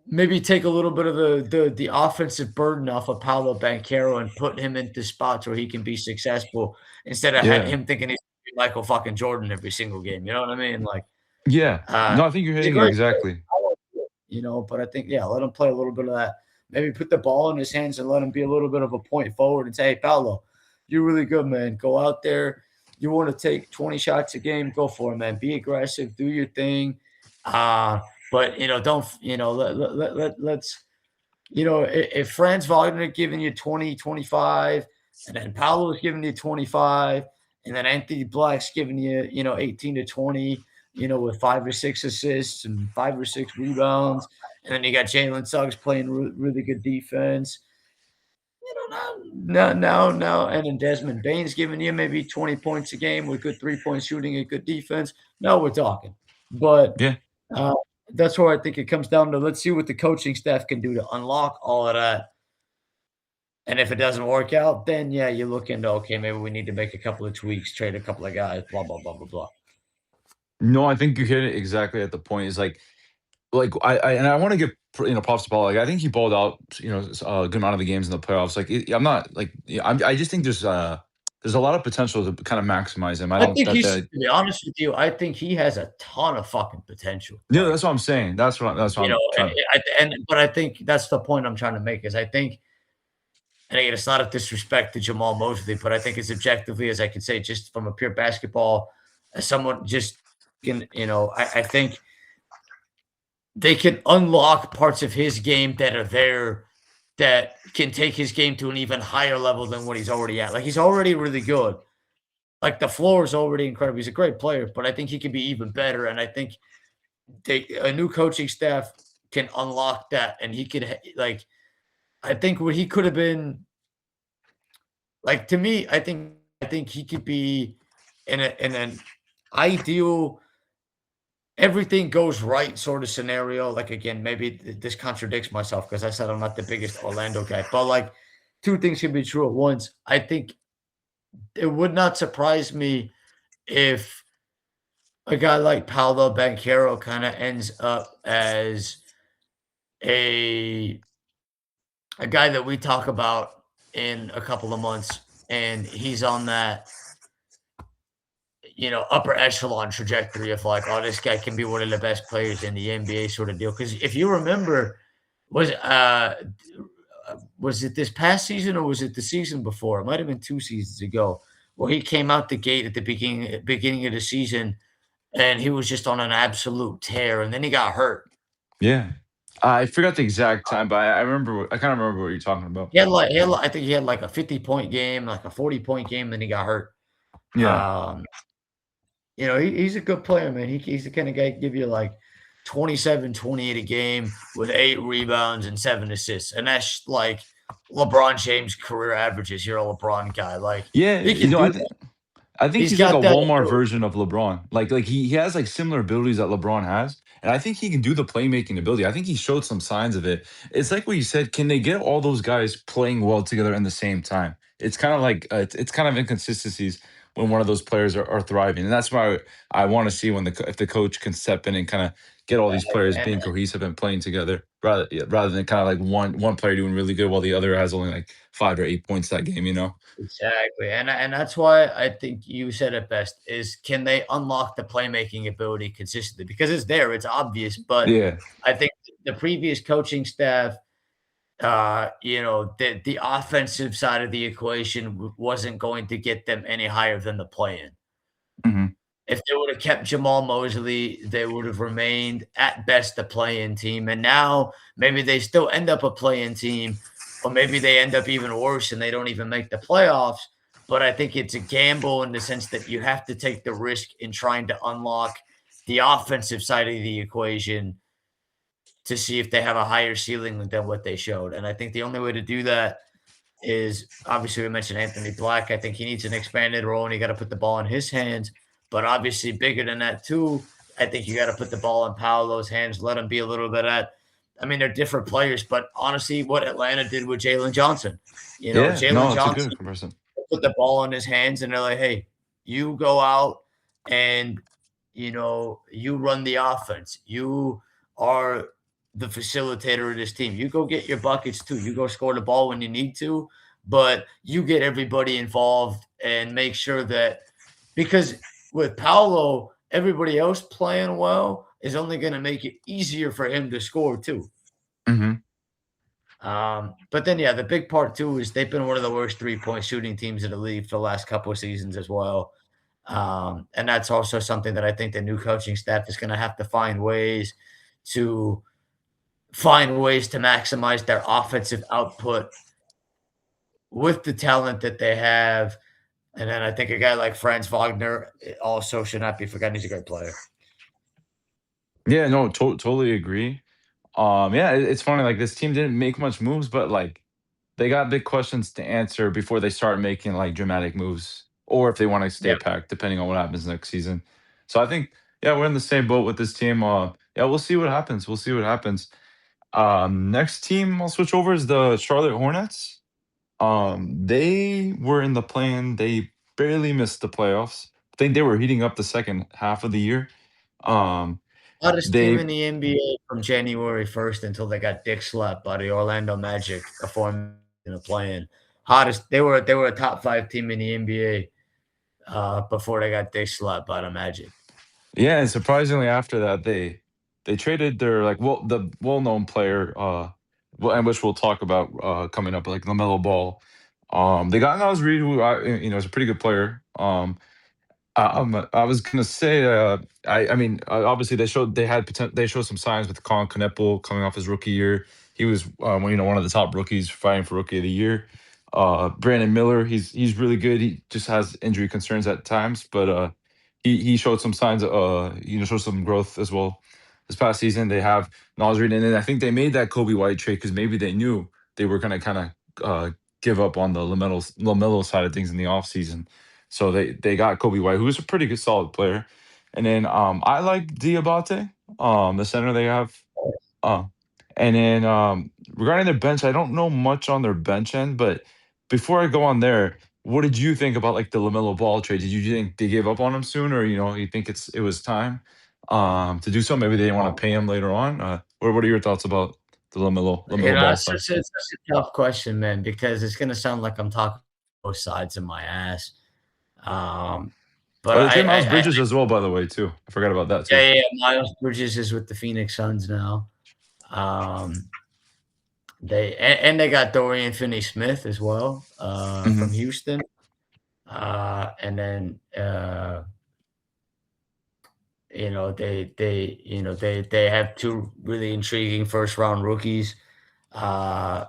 maybe take a little bit of the offensive burden off of Paolo Banchero and put him into spots where he can be successful instead of Yeah. him thinking he's Michael fucking Jordan every single game, you know what I mean? Like, Yeah. uh, No, I think you're he's a hitting it great player, exactly. I like it, but I think, yeah, let him play a little bit of that. Maybe put the ball in his hands and let him be a little bit of a point forward and say, "Hey, Paolo, you're really good, man. Go out there. You wanna take 20 shots a game, go for it, man. Be aggressive, do your thing." Uh, but, don't let's if Franz Wagner giving you 20, 25, and then Paolo's giving you 25, and then Anthony Black's giving you, 18 to 20, with 5 or 6 assists and 5 or 6 rebounds. And then you got Jalen Suggs playing really good defense. now, and then Desmond Bane's giving you maybe 20 points a game with good three-point shooting and good defense. Now we're talking. But, Yeah. uh, that's where I think it comes down to let's see what the coaching staff can do to unlock all of that. And if it doesn't work out, then yeah, you look into, okay, maybe we need to make a couple of tweaks, trade a couple of guys, blah, blah, blah, blah, blah. No, I think you hit it exactly at the point. Is like I want to give props to Paul. Like I think he balled out a good amount of the games in the playoffs. Like I'm not like yeah, I just think there's a lot of potential to kind of maximize him. I I don't think that he's that to be honest with you, I think he has a ton of fucking potential. yeah, Like, that's what I'm saying. That's what you know, I'm trying. but I think that's the point I'm trying to make is I think, and again, it's not a disrespect to Jamal Mosley, but I think as objectively as I can say, just from a pure basketball, as someone just can, I think they can unlock parts of his game that are there that can take his game to an even higher level than what he's already at. Like he's already really good. Like the floor is already incredible. He's a great player, but I think he can be even better. And I think a new coaching staff can unlock that, and he could like. I think what he could have been like to me. I think he could be in an ideal everything goes right sort of scenario. Like again, maybe this contradicts myself because I said I'm not the biggest Orlando guy, but like two things can be true at once. I think it would not surprise me if a guy like Paolo Banchero kind of ends up as a a guy that we talk about in a couple of months, and he's on that upper echelon trajectory of like, oh, this guy can be one of the best players in the NBA sort of deal. Because if you remember, was was it this past season or was it the season before? It might have been 2 seasons ago, where he came out the gate at the beginning of the season, and he was just on an absolute tear, and then he got hurt. Yeah, I forgot the exact time, but I remember. I kind of remember what you're talking about. I think he had like a 50-point game, like a 40-point game, then he got hurt. Yeah. Um, he's a good player, man. He's the kind of guy to give you like 27, 28 a game with 8 rebounds and 7 assists. And that's like LeBron James career averages. You're a LeBron guy. Like Yeah, he can do that. I think He's he's like a got that Walmart ability. version of LeBron. Like he has like similar abilities that LeBron has, and I think he can do the playmaking ability. I think he showed some signs of it. It's like what you said. Can they get all those guys playing well together in the same time? It's kind of like it's kind of inconsistencies when one of those players are thriving, and that's why I want to see when if the coach can step in and kind of get all these players And being cohesive and playing together, rather than kind of like one player doing really good while the other has only like 5 or 8 points that game. exactly. And that's why I think you said it best is can they unlock the playmaking ability consistently? Because it's there, it's obvious. But Yeah. I think the previous coaching staff the offensive side of the equation wasn't going to get them any higher than the play-in. Hmm. If they would have kept Jamal Mosley, they would have remained at best a play-in team. And now maybe they still end up a play-in team, or maybe they end up even worse and they don't even make the playoffs. But I think it's a gamble in the sense that you have to take the risk in trying to unlock the offensive side of the equation to see if they have a higher ceiling than what they showed. And I think the only way to do that is obviously we mentioned Anthony Black. I think he needs an expanded role and you got to put the ball in his hands. But obviously, bigger than that, too, I think you got to put the ball in Paolo's hands, let him be a little bit at. I mean, they're different players, but honestly, what Atlanta did with Jalen Johnson, Yeah. Jalen No, it's a good Johnson comparison. put the ball in his hands and they're like, hey, you go out and you run the offense. You are the facilitator of this team. You go get your buckets too. You go score the ball when you need to, but you get everybody involved and make sure that because with Paolo, everybody else playing well is only going to make it easier for him to score too. Hmm. But then, yeah, the big part too is they've been one of the worst 3-point shooting teams in the league for the last couple of seasons as well. And that's also something that I think the new coaching staff is going to have to to find ways to maximize their offensive output with the talent that they have. And then I think a guy like Franz Wagner also should not be forgotten. He's a great player. Yeah, no, totally agree. Yeah, it's funny. Like this team didn't make much moves, but like they got big questions to answer before they start making like dramatic moves, or if they want to stay Yeah. packed, depending on what happens next season. So I think, yeah, we're in the same boat with this team. Yeah, we'll see what happens. We'll see what happens. Next team I'll switch over is the Charlotte Hornets. They were in the plan. They barely missed the playoffs. I think they were heating up the second half of the year. Um, Hottest team they in the NBA from January 1st until they got dick slapped by the Orlando Magic, aforementioned in the play-in. Hottest they were a top 5 team in the NBA, before they got dick slapped by the Magic. Yeah, and surprisingly after that, they traded their like the well-known player, and which we'll talk about coming up, like LaMelo Ball. They got Naz Reid, who is a pretty good player. I was gonna say, I mean, obviously they showed some signs with Colin Kneppel coming off his rookie year. He was, one of the top rookies fighting for rookie of the year. Brandon Miller, he's really good. He just has injury concerns at times, but he showed some signs, showed some growth as well. This past season, they have Naz Reid, and then I think they made that Kobe White trade because maybe they knew they were gonna kind of give up on the Lamelo side of things in the offseason. So they got Kobe White, who's a pretty good solid player. And then I like Diabate, the center they have. Uh, and then regarding their bench, I don't know much on their bench end, but before I go on there, what did you think about like the LaMelo Ball trade? Did you think they gave up on him soon, or you think it was time to do so? Maybe they didn't want to pay him later on. What are your thoughts about the Lamelo Ball It's side? such a tough question, man, because it's gonna sound like I'm talking both sides of my ass. Um, but Oh, they traded Miles Bridges as well, by the way, too. I forgot about that yeah, too. yeah, Miles Bridges is with the Phoenix Suns now. Um, they got Dorian Finney-Smith as well, from Hmm. Houston. And then, they have 2 really intriguing first round rookies. Uh,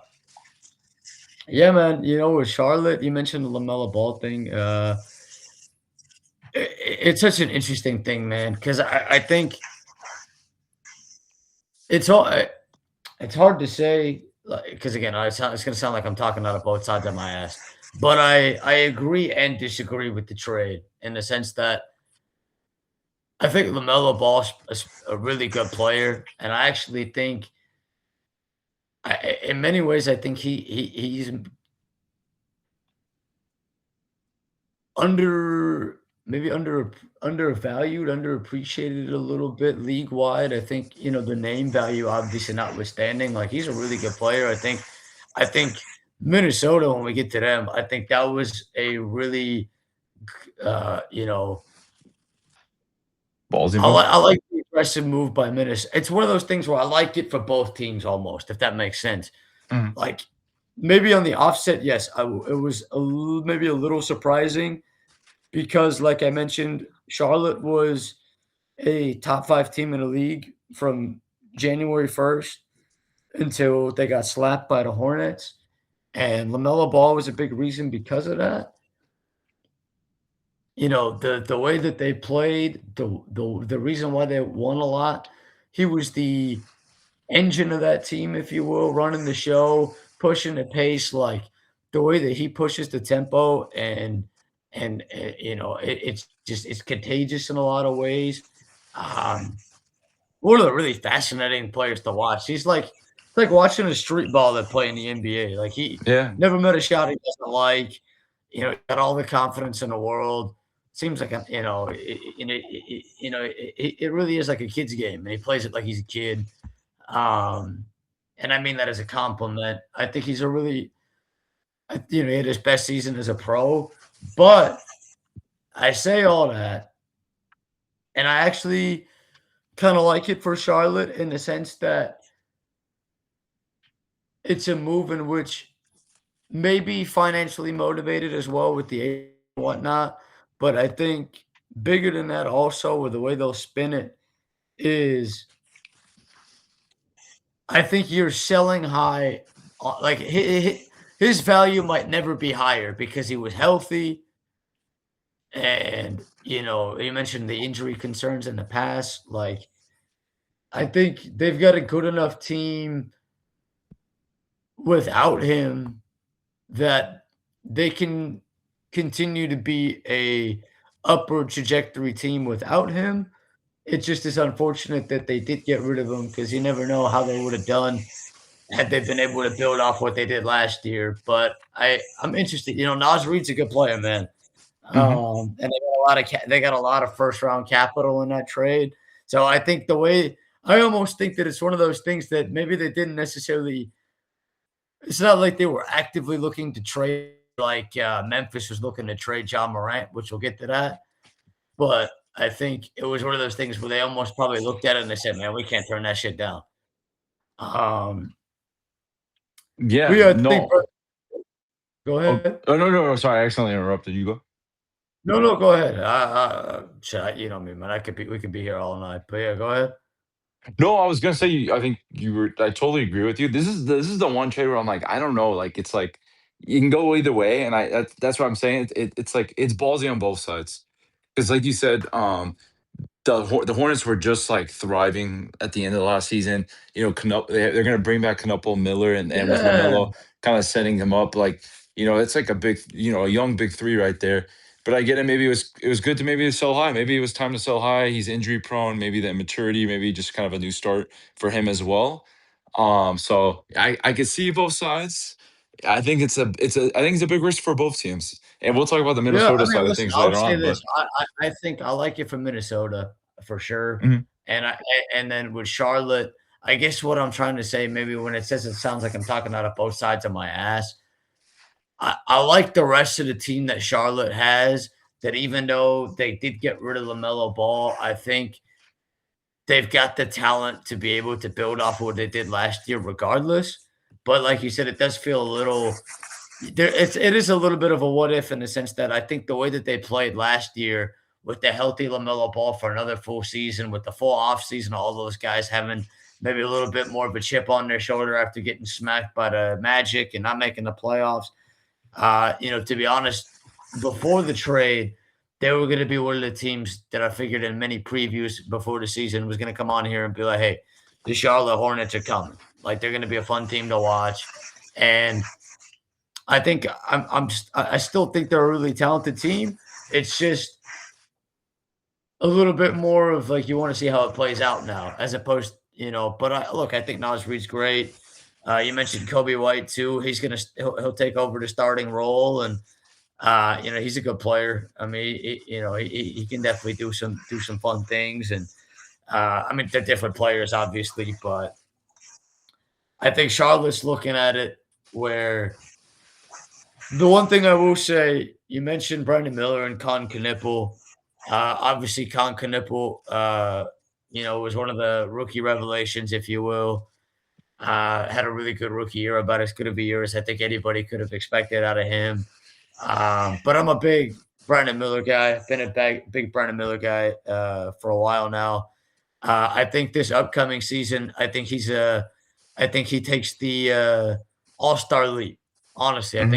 yeah, man, with Charlotte, you mentioned the LaMelo Ball thing. It's such an interesting thing, man, because I think it's all it's hard to say, because again, it's gonna sound like I'm talking out of both sides of my ass, but I agree and disagree with the trade in the sense that I think LaMelo Ball's a really good player, and I actually think in many ways, I think he's under maybe undervalued, underappreciated a little bit league wide. I think, the name value obviously notwithstanding, like he's a really good player. I think Minnesota, when we get to them, I think that was a really uh, you know, Ballsy I move. like I like the aggressive move by Minnesota. It's one of those things where I like it for both teams almost, if that makes sense. Mhm. Like maybe on the offset, yes, it was maybe a little surprising because, like I mentioned, Charlotte was a top 5 team in the league from January 1st until they got slapped by the Hornets, and LaMelo Ball was a big reason because of that. The way that they played, the reason why they won a lot, he was the engine of that team, if you will, running the show, pushing the pace, like, the way that he pushes the tempo it's just it's contagious in a lot of ways. Um, One of the really fascinating players to watch. It's like watching a street ball that play in the NBA. Like, he Yeah, never met a shot he doesn't like, got all the confidence in the world. Seems like it really is like a kid's game, and he plays it like he's a kid. Um, and I mean that as a compliment. I think he's a really he had his best season as a pro, but I say all that, and I actually kinda like it for Charlotte in the sense that it's a move in which maybe financially motivated as well with the age and whatnot, but I think bigger than that also with the way they'll spin it is I think you're selling high, like, his value might never be higher because he was healthy and, you mentioned the injury concerns in the past, like, I think they've got a good enough team without him that they can continue to be a upward trajectory team without him. It just is unfortunate that they did get rid of him because you never know how they would have done had they been able to build off what they did last year. But I'm interested. Nas Reed's a good player, man. Mhm. And they got a lot of first round capital in that trade. So I think I almost think that it's one of those things that maybe they didn't necessarily. It's not like they were actively looking to trade like Memphis was looking to trade John Morant, which we'll get to that. But I think it was one of those things where they almost probably looked at it and they said, "Man, we can't turn that shit down." Um, but Yeah, yeah, I think. no. Go Oh, ahead. oh, no, no, no, sorry, I accidentally interrupted. You go. No, no, go ahead. Shit, you know me, man. We could be here all night. But yeah, go ahead. No, I was gonna say, I think you were. I totally agree with you. This is the one trade where I'm like, I don't know. Like, it's like you can go either way, and that's what I'm saying. It's like it's ballsy on both sides because, like you said, the Hornets were just like thriving at the end of the last season. They're going to bring back Canupo Miller, and with Yeah, Lamelo kind of setting him up, like it's like a big, a young big three right there. But I get it. Maybe it was good to maybe sell high. Maybe it was time to sell high. He's injury prone. Maybe the immaturity. Maybe just kind of a new start for him as well. So I could see both sides. I think it's a big risk for both teams, and we'll talk about the yeah. I Minnesota mean, side of listen, things I'll later say on. this. But I think I like it for Minnesota for sure. Mhm. And then with Charlotte, I guess what I'm trying to say, maybe when it says it sounds like I'm talking out of both sides of my ass. I like the rest of the team that Charlotte has. That even though they did get rid of Lamelo Ball, I think they've got the talent to be able to build off what they did last year, regardless. But like you said, it does feel a little it is a little bit of a what if in the sense that I think the way that they played last year with the healthy LaMelo Ball for another full season, with the full off season, all those guys having maybe a little bit more of a chip on their shoulder after getting smacked by the Magic and not making the playoffs. To be honest, before the trade, they were going to be one of the teams that I figured in many previews before the season was going to come on here and be like, "Hey, the Charlotte Hornets are coming. Like they're going to be a fun team to watch." And I think I still think they're a really talented team. It's just a little bit more of like you want to see how it plays out now, as opposed, But I think Nas Reed's great. You mentioned Kobe White too. He'll take over the starting role, and he's a good player. I mean, he can definitely do some fun things, and I mean they're different players, obviously, but I think Charlotte's looking at it where the one thing I will say, you mentioned Brandon Miller and Con Knipple. Obviously, Con Knipple, was one of the rookie revelations, if you will. Had a really good rookie year, about as good of a year as I think anybody could have expected out of him. But I'm a big Brandon Miller guy. Been a big Brandon Miller guy for a while now. I think this upcoming season, I think he takes the All-Star leap. Honestly, Mhm.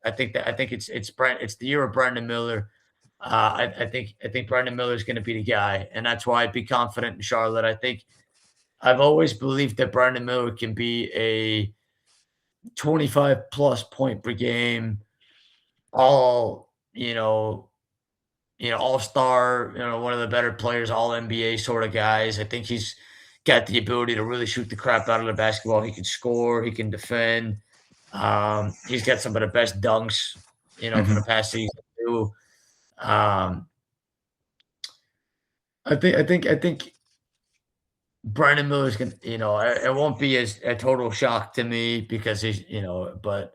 I think it's the year of Brandon Miller. I think Brandon Miller is going to be the guy, and that's why I'd be confident in Charlotte. I think I've always believed that Brandon Miller can be a 25 plus point per game, all all-star, one of the better players, all NBA sort of guys. I think he's got the ability to really shoot the crap out of the basketball. He can score, he can defend. He's got some of the best dunks, from the Mhm. past season too. Um, I think Brandon Miller's gonna, it won't be as a total shock to me because but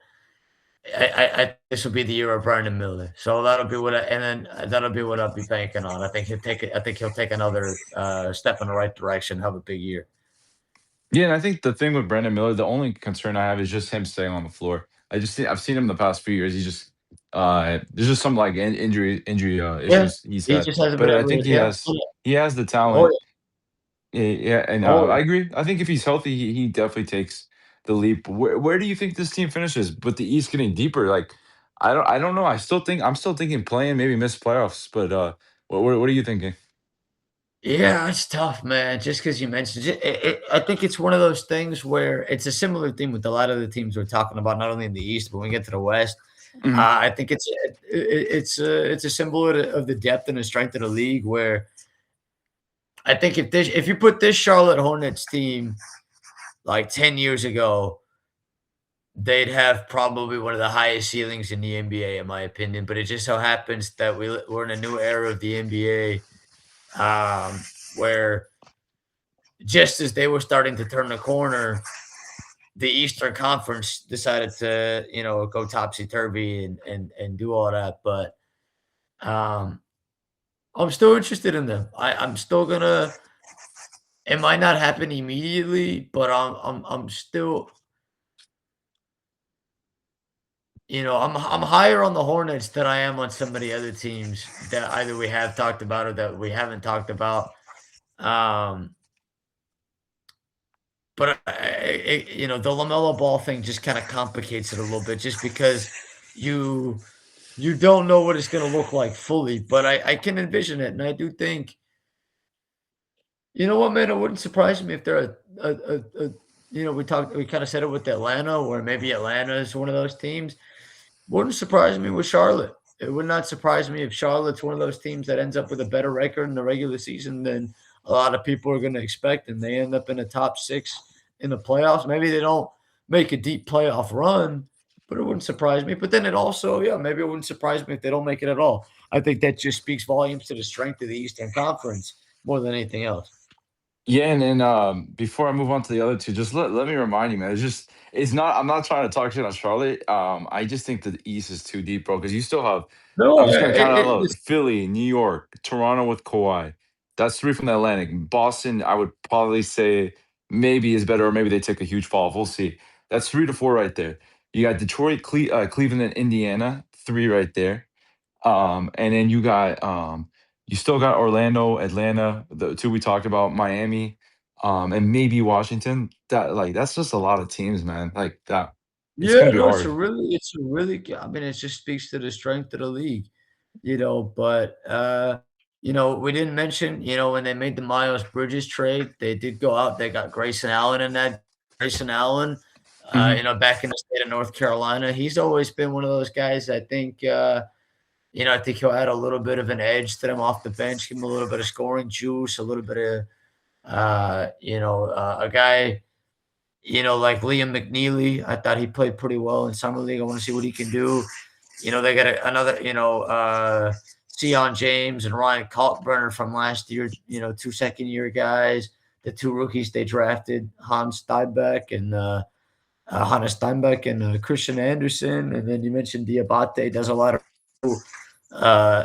I this will be the year of Brandon Miller, so that'll be what I'll be banking on. I think he'll take another step in the right direction, have a big year. Yeah, and I think the thing with Brandon Miller, the only concern I have is just him staying on the floor. I've seen him the past few years. He just there's just some like injury Yeah, issues he's he had, just hasn't been but I able think to. Yeah, he has the oh talent. yeah, Yeah, and oh I yeah. agree. I think if he's healthy, he definitely takes the leap. Where do you think this team finishes? With the East getting deeper, like I don't know. I'm still thinking playing, maybe miss playoffs. But what are you thinking? Yeah, it's tough, man. Just because you mentioned I think it's one of those things where it's a similar thing with a lot of the teams we're talking about, not only in the East, but when we get to the West. Mhm. I think it's a symbol of the depth and the strength of the league. Where I think if you put this Charlotte Hornets team like 10 years ago, they'd have probably one of the highest ceilings in the NBA, in my opinion. But it just so happens that we're in a new era of the NBA, where just as they were starting to turn the corner, the Eastern Conference decided to, go topsy turvy and do all that. But um, I'm still interested in them. I'm still gonna. It might not happen immediately, but I'm still, I'm higher on the Hornets than I am on some of the other teams that either we have talked about or that we haven't talked about. Um, but the LaMelo Ball thing just kind of complicates it a little bit, just because you you don't know what it's going to look like fully. But I can envision it, and I do think, you know what, man, it wouldn't surprise me if they're we kind of said it with Atlanta, or maybe Atlanta is one of those teams. Wouldn't surprise me with Charlotte. It would not surprise me if Charlotte's one of those teams that ends up with a better record in the regular season than a lot of people are going to expect, and they end up in the top 6 in the playoffs. Maybe they don't make a deep playoff run, but it wouldn't surprise me. But then it also, yeah, maybe it wouldn't surprise me if they don't make it at all. I think that just speaks volumes to the strength of the Eastern Conference more than anything else. Yeah, and then before I move on to the other two, just let me remind you, man. It's not. I'm not trying to talk shit on Charlotte. I just think the East is too deep, bro. Because you still have. I'm No, just gonna count it, out Philly, New York, Toronto with Kawhi. That's three from the Atlantic. Boston, I would probably say maybe is better, or maybe they take a huge fall. We'll see. That's 3 to 4 right there. You got Detroit, Cleveland, and Indiana, three right there. And then you still got Orlando, Atlanta, the two we talked about, Miami, and maybe Washington. That's just a lot of teams, man. Like that, it's Yeah, gonna be no, hard. I mean, it just speaks to the strength of the league, but we didn't mention, when they made the Miles Bridges trade, they did go out, they got Grayson Allen in that. Grayson Allen, Hmm. back in the state of North Carolina, he's always been one of those guys. I think he'll add a little bit of an edge to them off the bench, give him a little bit of scoring juice, a little bit of, a guy, like Liam McNeely. I thought he played pretty well in summer league. I want to see what he can do. They got another, Sion James and Ryan Kalkbrenner from last year. Two second-year guys. The two rookies they drafted, Hannes Steinbeck and Christian Anderson. And then you mentioned Diabate does a lot of,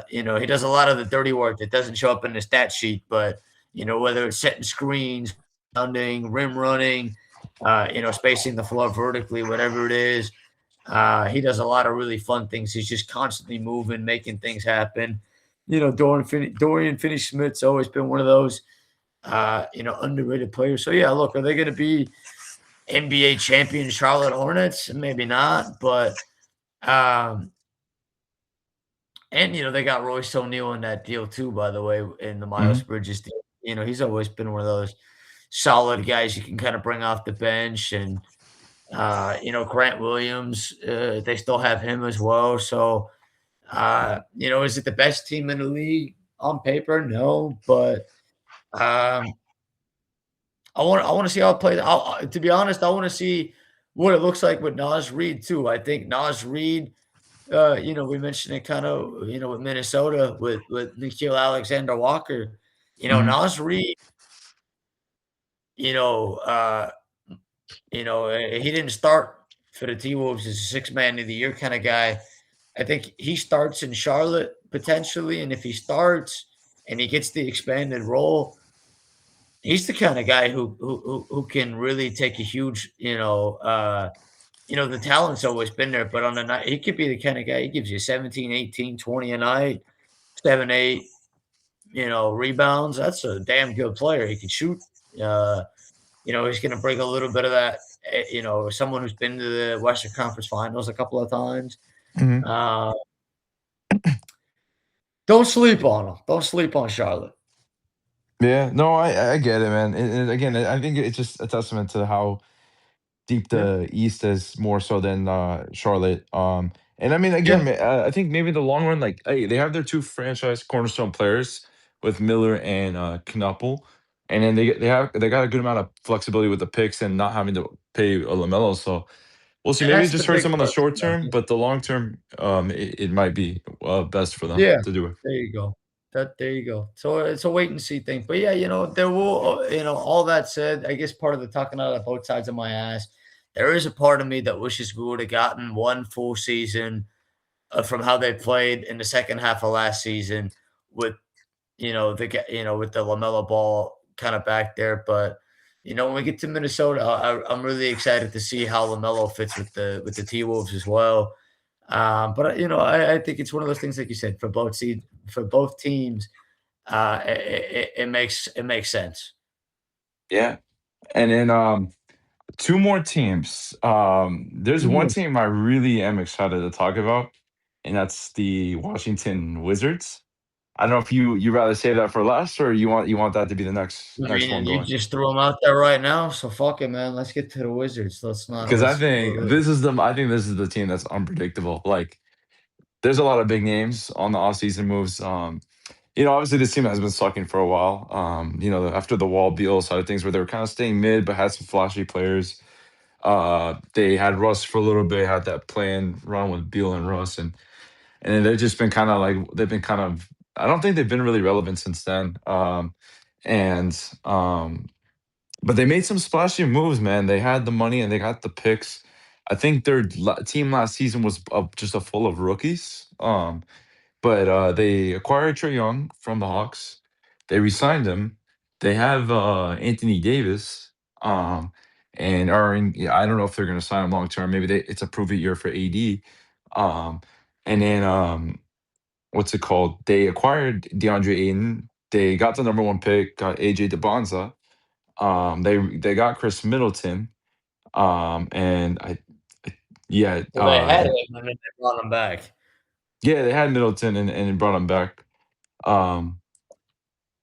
he does a lot of the dirty work that doesn't show up in the stat sheet. But whether it's setting screens, rounding, rim running, spacing the floor vertically, whatever it is, he does a lot of really fun things. He's just constantly moving, making things happen. Dorian Finney-Smith's always been one of those, underrated players. So yeah, look, are they going to be NBA champion Charlotte Hornets? Maybe not, but um, and they got Royce O'Neal in that deal too, by the way, in the Miles Hmm. Bridges deal. He's always been one of those solid guys you can kind of bring off the bench. And Grant Williams, they still have him as well. So is it the best team in the league on paper? No, but um, I want to see how it plays. To be honest, I want to see what it looks like with Nas Reed too. I think Nas Reed, we mentioned it kind of, with Minnesota with Nikhil Alexander Walker. Hmm. Nas Reed, you know, uh, he didn't start for the T Wolves as a six man of the year kind of guy. I think he starts in Charlotte potentially, and if he starts and he gets the expanded role, he's the kind of guy who can really take a huge, the talent's always been there, but on the night, he could be the kind of guy, he gives you 17, 18, 20 a night, 7, 8, rebounds. That's a damn good player. He can shoot. Uh, he's going to bring a little bit of that, someone who's been to the Western Conference Finals a couple of times. Hmm. Uh, don't sleep on him. Don't sleep on Charlotte. Yeah, no, I get it, man. And again, I think it's just a testament to how deep Yeah, the East is more so than Charlotte. And I mean, yeah, again, I think maybe in the long run, like, hey, they have their two franchise cornerstone players with Miller and Knuppel, and then they got a good amount of flexibility with the picks and not having to pay a Lamelo. So we'll see. and Maybe it that's the just hurts big them on the plus, short you know, term, but the long term, it might be best for them yeah, to do it. there you go. There you go. So it's a wait and see thing. But yeah, there will, all that said, I guess part of the talking out of both sides of my ass, there is a part of me that wishes we would have gotten one full season from how they played in the second half of last season with, with the LaMelo Ball kind of back there. But when we get to Minnesota, I'm really excited to see how LaMelo fits with the T Wolves as well. But I think it's one of those things, like you said, for both teams, it makes sense. Yeah, and then two more teams. There's one Mhm. team I really am excited to talk about, and that's the Washington Wizards. I don't know if you rather save that for last, or you want that to be the I next one mean, you going. just threw them out there right now, so fuck it, man. Let's get to the Wizards. Let's not. Because Let's. I think this is the team that's unpredictable. Like, there's a lot of big names on the offseason moves. Obviously this team has been sucking for a while. After the Wall Beal side of things, where they were kind of staying mid, but had some flashy players. They had Russ for a little bit, had that plan run with Beal and Russ, and then they've just been kind of like they've been kind of. I don't think they've been really relevant since then. And But they made some splashy moves, man. They had the money and they got the picks. I think their team last season was just a full of rookies. But they acquired Trey Young from the Hawks. They re-signed him. They have Anthony Davis. And yeah, I don't know if they're going to sign him long term. Maybe it's a prove it year for AD. Um, and then what's it called? They acquired DeAndre Ayton. They got the number one pick, got AJ DeBonza. They got Chris Middleton. And I yeah, Well, they had him, and then they brought him back. yeah, they had Middleton and brought him back. Um,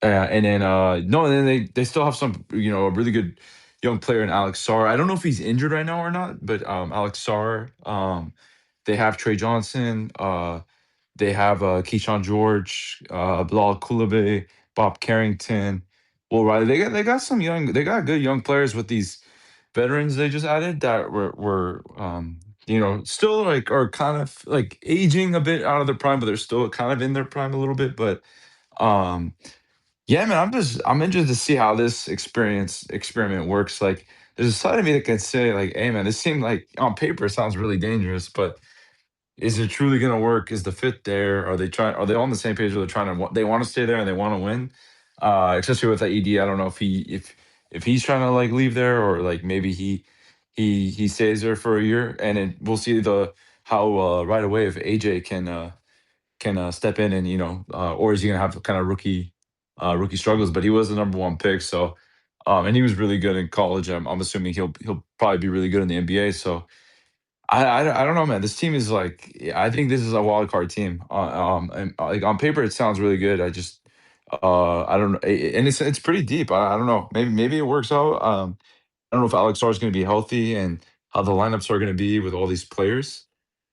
and then no, and then they still have some, a really good young player in Alex Sarr. I don't know if he's injured right now or not, but Alex Sarr. They have Trey Johnson. They have Keyshawn George, Bilal Coulibaly, Bob Carrington, Will Riley. They got good young players with these veterans they just added that were still like are kind of like aging a bit out of their prime, but they're still kind of in their prime a little bit. But um yeah, man, I'm interested to see how this experiment works. Like, there's a side of me that can say, like, hey, man, this seemed like on paper it sounds really dangerous, but is it truly going to work? Is the fit there? Are they on the same page where they're they want to stay there and they want to win? Especially with that ED, I don't know if he's trying to like leave there, or like maybe he stays there for a year, and then we'll see the how right away if AJ can step in, and or is he gonna have kind of rookie struggles? But he was the number one pick, so and he was really good in college. I'm assuming he'll probably be really good in the NBA. So I don't know, man. This team is like, yeah, I think this is a wild card team. And like on paper, it sounds really good. I don't know, and it's pretty deep. I don't know. Maybe it works out. I don't know if Alex Sarr is going to be healthy and how the lineups are going to be with all these players.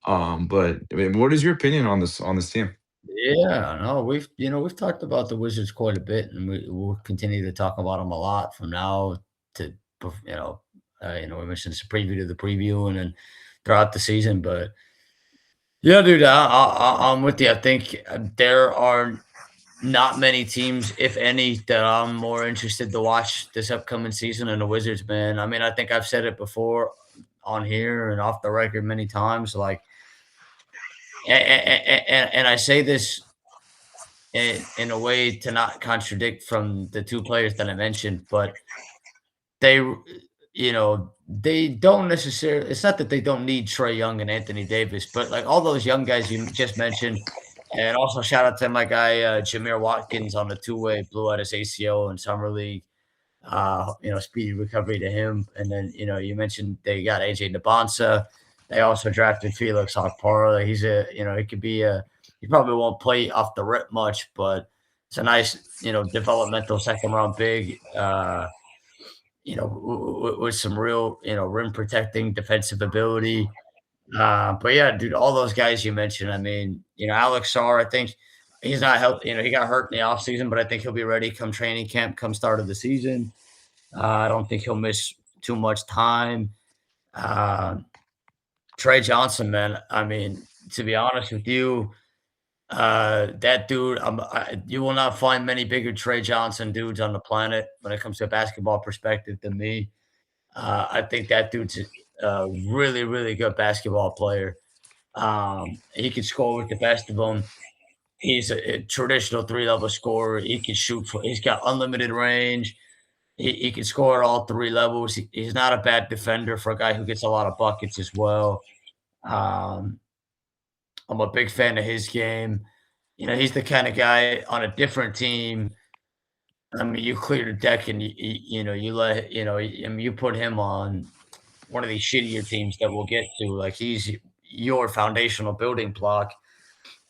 But I mean, what is your opinion on this team? Yeah, no, we've talked about the Wizards quite a bit, and we'll continue to talk about them a lot from now to, we mentioned it's a preview to the preview, and then throughout the season. But yeah, dude, I'm with you. I think there are not many teams, if any, that I'm more interested to watch this upcoming season than the Wizards, man. I mean, I think I've said it before on here and off the record many times, like, and I say this in a way to not contradict from the two players that I mentioned, but they, they don't necessarily. It's not that they don't need Trey Young and Anthony Davis, but like all those young guys you just mentioned, and also shout out to my guy Jameer Watkins on the two-way, blew out his ACL in summer league. Speedy recovery to him. And then, you mentioned they got AJ Debonsa. They also drafted Felix Okpara. He could be he probably won't play off the rip much, but It's a nice, developmental second round big. With some real, rim protecting defensive ability. But yeah, dude, all those guys you mentioned, I mean, Alex Sarr, I think he's not healthy. He got hurt in the offseason, but I think he'll be ready come training camp, come start of the season. I don't think he'll miss too much time. Uh, Trey Johnson, man. I mean, to be honest with you, that dude, you will not find many bigger Trey Johnson dudes on the planet when it comes to a basketball perspective than me. I think that dude's a really, really good basketball player. He can score with the best of them. He's a traditional three-level scorer. He can shoot he's got unlimited range. He can score at all three levels. He's not a bad defender for a guy who gets a lot of buckets as well. Um, I'm a big fan of his game. He's the kind of guy on a different team. I mean, you clear the deck and you let I mean, you put him on one of these shittier teams that we'll get to. Like he's your foundational building block,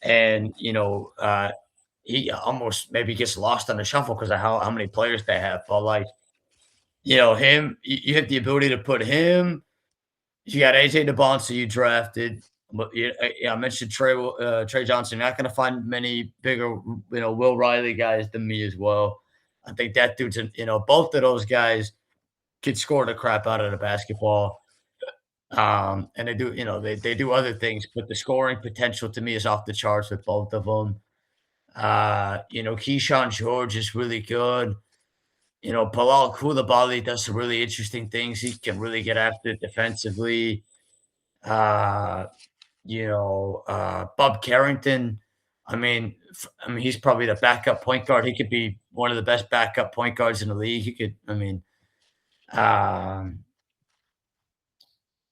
and he almost maybe gets lost on the shuffle because of how many players they have. But like him, you have the ability to put him. You got AJ DeBonsa you drafted. But I mentioned Trey Johnson. You're not going to find many bigger, Will Riley guys than me as well. I think that dude's, both of those guys could score the crap out of the basketball. And they do, they do other things, but the scoring potential to me is off the charts with both of them. Keyshawn George is really good. Bilal Koulibaly does some really interesting things. He can really get after it defensively. Uh, Bob Carrington. He's probably the backup point guard. He could be one of the best backup point guards in the league. Um,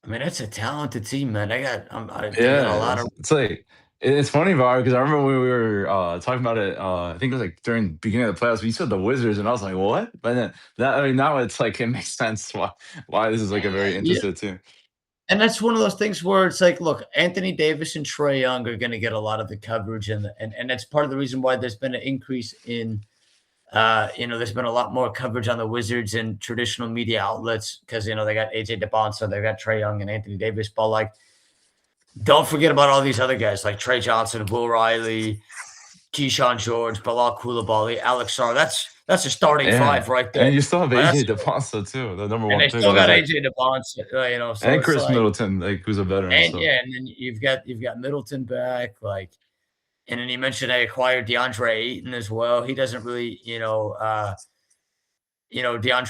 that's a talented team, man. They got a Yeah, lot of. it's like it's funny, Var, because I remember when we were talking about it. I think it was like during the beginning of the playoffs. We said the Wizards, and I was like, "What?" But then now it's like it makes sense why this is like a very Yeah, interesting team. and that's one of those things where it's like, look, Anthony Davis and Trey Young are going to get a lot of the coverage, and that's part of the reason why there's been an increase in. There's been a lot more coverage on the Wizards in traditional media outlets because they got AJ DeBonsa, they got Trey Young and Anthony Davis, but like, don't forget about all these other guys like Trey Johnson, Will Riley, Keyshawn George, Bilal Koulibaly, Alex Sarr. That's a starting Yeah, five right there. and you still have Like, AJ DeBonsa too, the number and one they pick. still What is got that? AJ DeBonsa, so And it's Chris like, Middleton, like who's a veteran. and So yeah, and then you've got Middleton back, like, and then you mentioned they acquired DeAndre Ayton as well. He doesn't really, DeAndre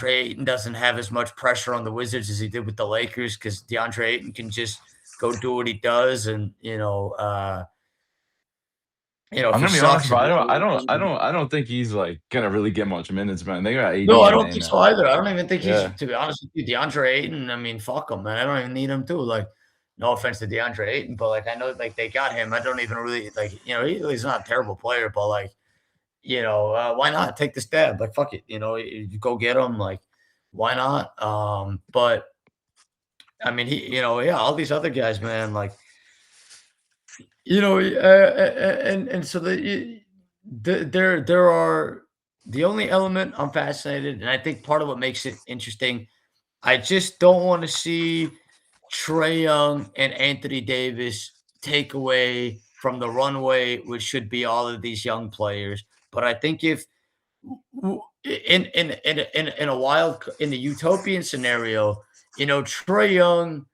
Ayton doesn't have as much pressure on the Wizards as he did with the Lakers because DeAndre Ayton can just go do what he does, and if I'm he gonna be honest, sucks, bro. I don't think he's like gonna really get much minutes, man. They got no, AD I and don't think so either. I don't even think he's, yeah. to be honest with you, DeAndre Ayton. Fuck him, man. I don't even need him too. Like, no offense to DeAndre Ayton, but like I know like they got him. I don't even really like, he's not a terrible player, but like, why not take the stab? Like, fuck it, you go get him. Like, why not? But yeah, all these other guys, man, like, and so there are the only element I'm fascinated, and I think part of what makes it interesting. I just don't want to see Trey Young and Anthony Davis take away from the runway, which should be all of these young players. But I think if in a in the utopian scenario, Trey Young,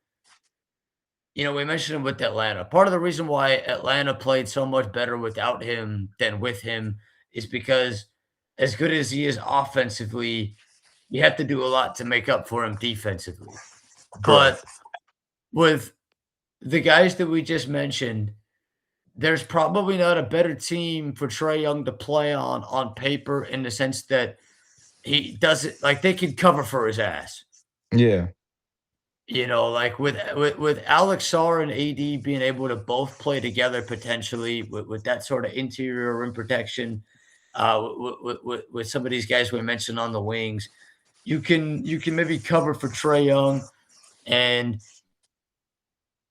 we mentioned him with Atlanta. Part of the reason why Atlanta played so much better without him than with him is because as good as he is offensively, you have to do a lot to make up for him defensively. But Correct. with the guys that we just mentioned, there's probably not a better team for Trey Young to play on paper in the sense that he doesn't like they can cover for his ass. Yeah. Like with Alex Sarr and AD being able to both play together potentially with that sort of interior rim protection, with some of these guys we mentioned on the wings, you can maybe cover for Trey Young. And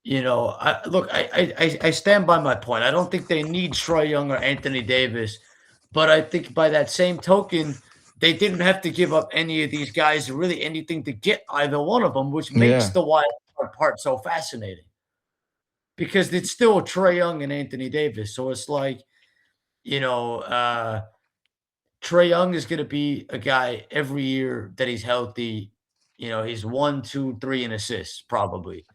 I stand by my point. I don't think they need Trey Young or Anthony Davis, But I think by that same token, they didn't have to give up any of these guys or really anything to get either one of them, which makes Yeah. the wild card part so fascinating because it's still Trey Young and Anthony Davis. So it's like, you know, Trey Young is going to be a guy every year that he's healthy. You know, he's 1, 2, 3 in assists probably.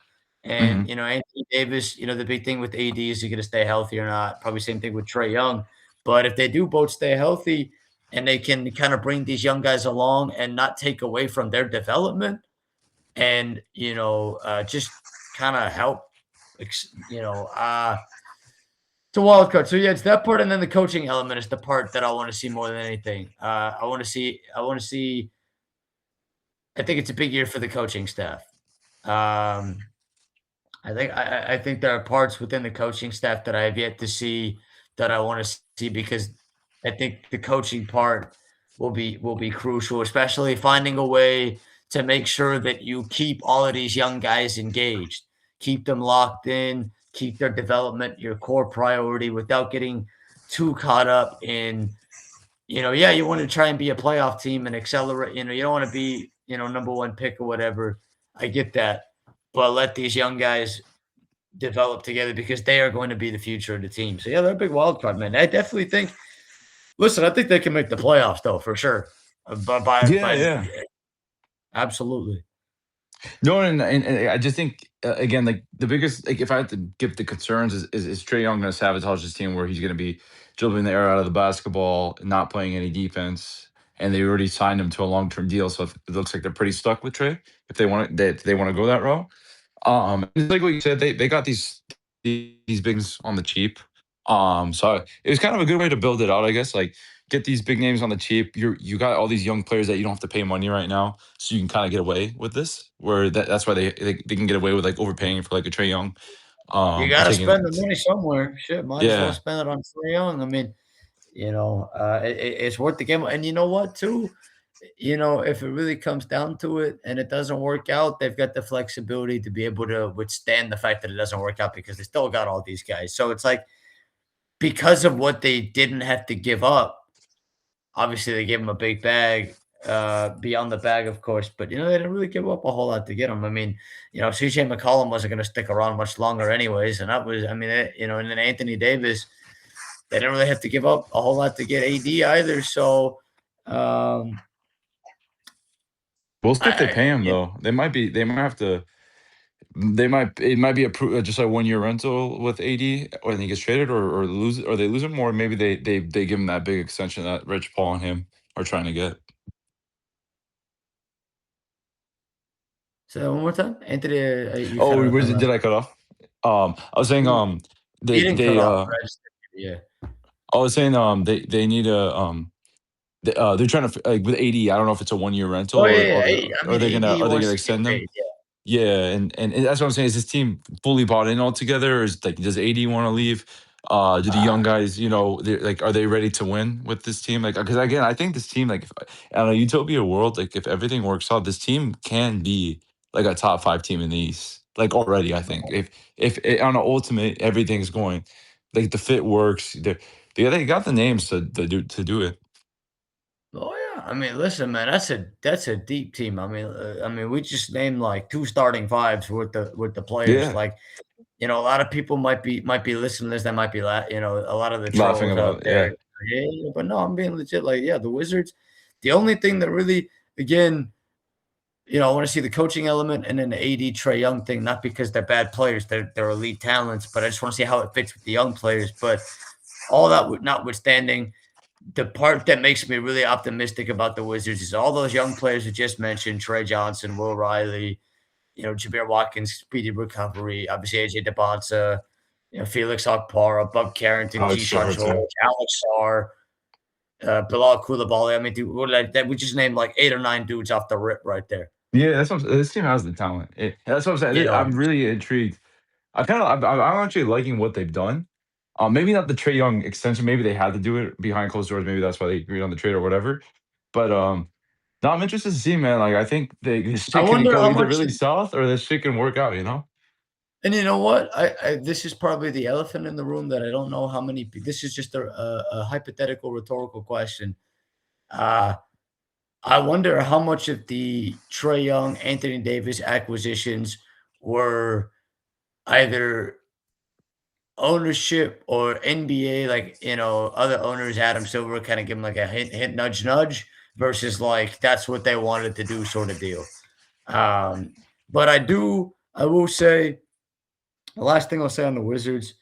And, Mhm. Anthony Davis, the big thing with AD is he going to stay healthy or not? Probably same thing with Trey Young. But if they do both stay healthy and they can kind of bring these young guys along and not take away from their development and, just kind of help, it's a wild card. So yeah, it's that part, and then the coaching element is the part that I want to see more than anything. I want to see. I think it's a big year for the coaching staff. Um, I think there are parts within the coaching staff that I have yet to see that I want to see because I think the coaching part will be crucial, especially finding a way to make sure that you keep all of these young guys engaged, keep them locked in, keep their development your core priority without getting too caught up in, yeah, you want to try and be a playoff team and accelerate, you don't want to be, number one pick or whatever. I get that. But let these young guys develop together because they are going to be the future of the team. So yeah, they're a big wild card, man. I definitely think. Listen, I think they can make the playoffs though, for sure. Yeah, By yeah. absolutely. No, and I just think again, like the biggest, like if I had to give the concerns, is Trey Young going to sabotage this team where he's going to be dribbling the air out of the basketball, not playing any defense, and they already signed him to a long term deal, so it looks like they're pretty stuck with Trey if they want to go that route. It's like what you said, they got these bigs on the cheap. So it was kind of a good way to build it out, I guess. Like get these big names on the cheap. You got all these young players that you don't have to pay money right now, so you can kind of get away with this. Where that's why they can get away with like overpaying for like a Trey Young. You Or got to taking spend the money somewhere. Shit, might as well yeah. spend it on Trae Young. I mean, it's worth the gamble. And you know what, too? If it really comes down to it and it doesn't work out, they've got the flexibility to be able to withstand the fact that it doesn't work out because they still got all these guys. So it's like because of what they didn't have to give up. Obviously, they gave him a big bag, beyond the bag, of course, but, they didn't really give up a whole lot to get him. I mean, CJ McCollum wasn't gonna stick around much longer anyways, and that was I mean, and then Anthony Davis, they didn't really have to give up a whole lot to get AD either, so, um, We'll see if they I pay him yeah, though. They might have to. They might it might be just a 1 year rental with AD, or he gets traded, or they lose him, or maybe they give him that big extension that Rich Paul and him are trying to get. say that one more time? Anthony, you Oh, kinda was it, did I cut off? I was saying you you didn't cut they off, but I just yeah. I was saying they need a they're trying to like with AD. I don't know if it's a 1 year rental Oh, or yeah, yeah, I mean, AD are they wants gonna to get extend them? paid, yeah. Yeah, and that's what I'm saying. Is this team fully bought in altogether, or is like does AD want to leave? Do the young Uh, guys, like, are they ready to win with this team? Like, because again, I think this team, like, if, in a utopia world, like, if everything works out, this team can be like a top five team in the East. Like already, I think if on an ultimate everything's going, like the fit works, they got the names to do it. oh, yeah, I mean, listen, man, that's a deep team. I mean, we just named, like, 2 starting fives with the players, Yeah, like, a lot of people might be listening to this, that might be a lot of the laughing trolls out about it. there. Yeah. Yeah, but no, I'm being legit, like, yeah, the Wizards, the only thing that really again, I wanna see the coaching element and then the AD Trae Young thing, not because they're bad players, they're elite talents, but I just wanna see how it fits with the young players, but all that notwithstanding, the part that makes me really optimistic about the Wizards is all those young players you just mentioned, Trey Johnson, Will Riley, Jameer Watkins, speedy recovery, obviously AJ DeBonsa, Felix Okpara, Bub Carrington, Alex Keyshawn Shar too. George, Alex Sarr, Bilal Coulibaly. I mean, dude, what like that? We just named like 8 or 9 dudes off the rip right there. Yeah, that's what this team has the talent. That's what I'm saying. You know, I'm really intrigued. I'm actually liking what they've done. Maybe not the Trey Young extension. Maybe they had to do it behind closed doors. Maybe that's why they agreed on the trade or whatever. But no, I'm interested to see, man. Like I think this I shit can wonder go how either much. really south or this shit can work out. You know? And you know what? I this is probably the elephant in the room that I don't know how many this is just a hypothetical rhetorical question. Uh, I wonder how much of the Trey Young, Anthony Davis acquisitions were either ownership or NBA, like, other owners, Adam Silver, kinda give 'em like a hint, hint, nudge, nudge, versus, like, that's what they wanted to do sorta deal. Um, but I will say the last thing I'll say on the Wizards,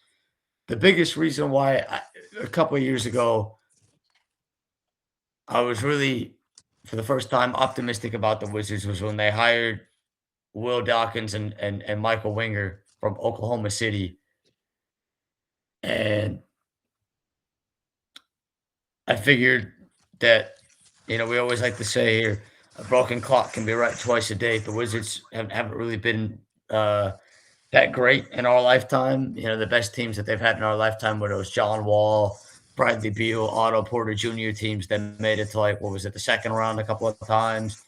the biggest reason why a couple of years ago, I was really, for the first time, optimistic about the Wizards was when they hired Will Dawkins and Michael Winger from Oklahoma City. And I figured that, we always like to say here, a broken clock can be right twice a day. The Wizards haven't really been that great in our lifetime. The best teams that they've had in our lifetime were those John Wall, Bradley Beal, Otto Porter Jr. teams that made it to, like, what was it, the second round a couple of times.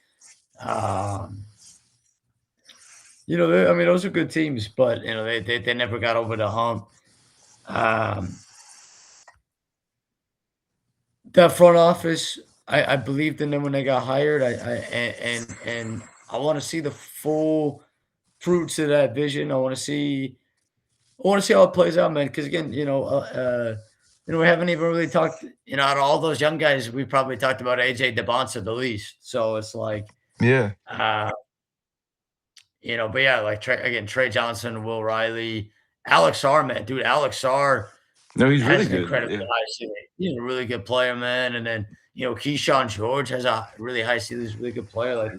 Um, I mean, those are good teams, but they never got over the hump. Um, That front office, I believed in them when they got hired. And I want to see the full fruits of that vision. I want to see how it plays out, man. Because again, we haven't even really talked. Out of all those young guys, we probably talked about AJ DeBonsa the least. So it's like, Yeah. uh, but yeah, like Trey Johnson, Will Riley, Alex R, man, dude, Alex R No, he's has really an good. incredibly Yeah. high ceiling. He's a really good player, man. And then, Keyshawn George has a really high ceiling. He's a really good player. Like,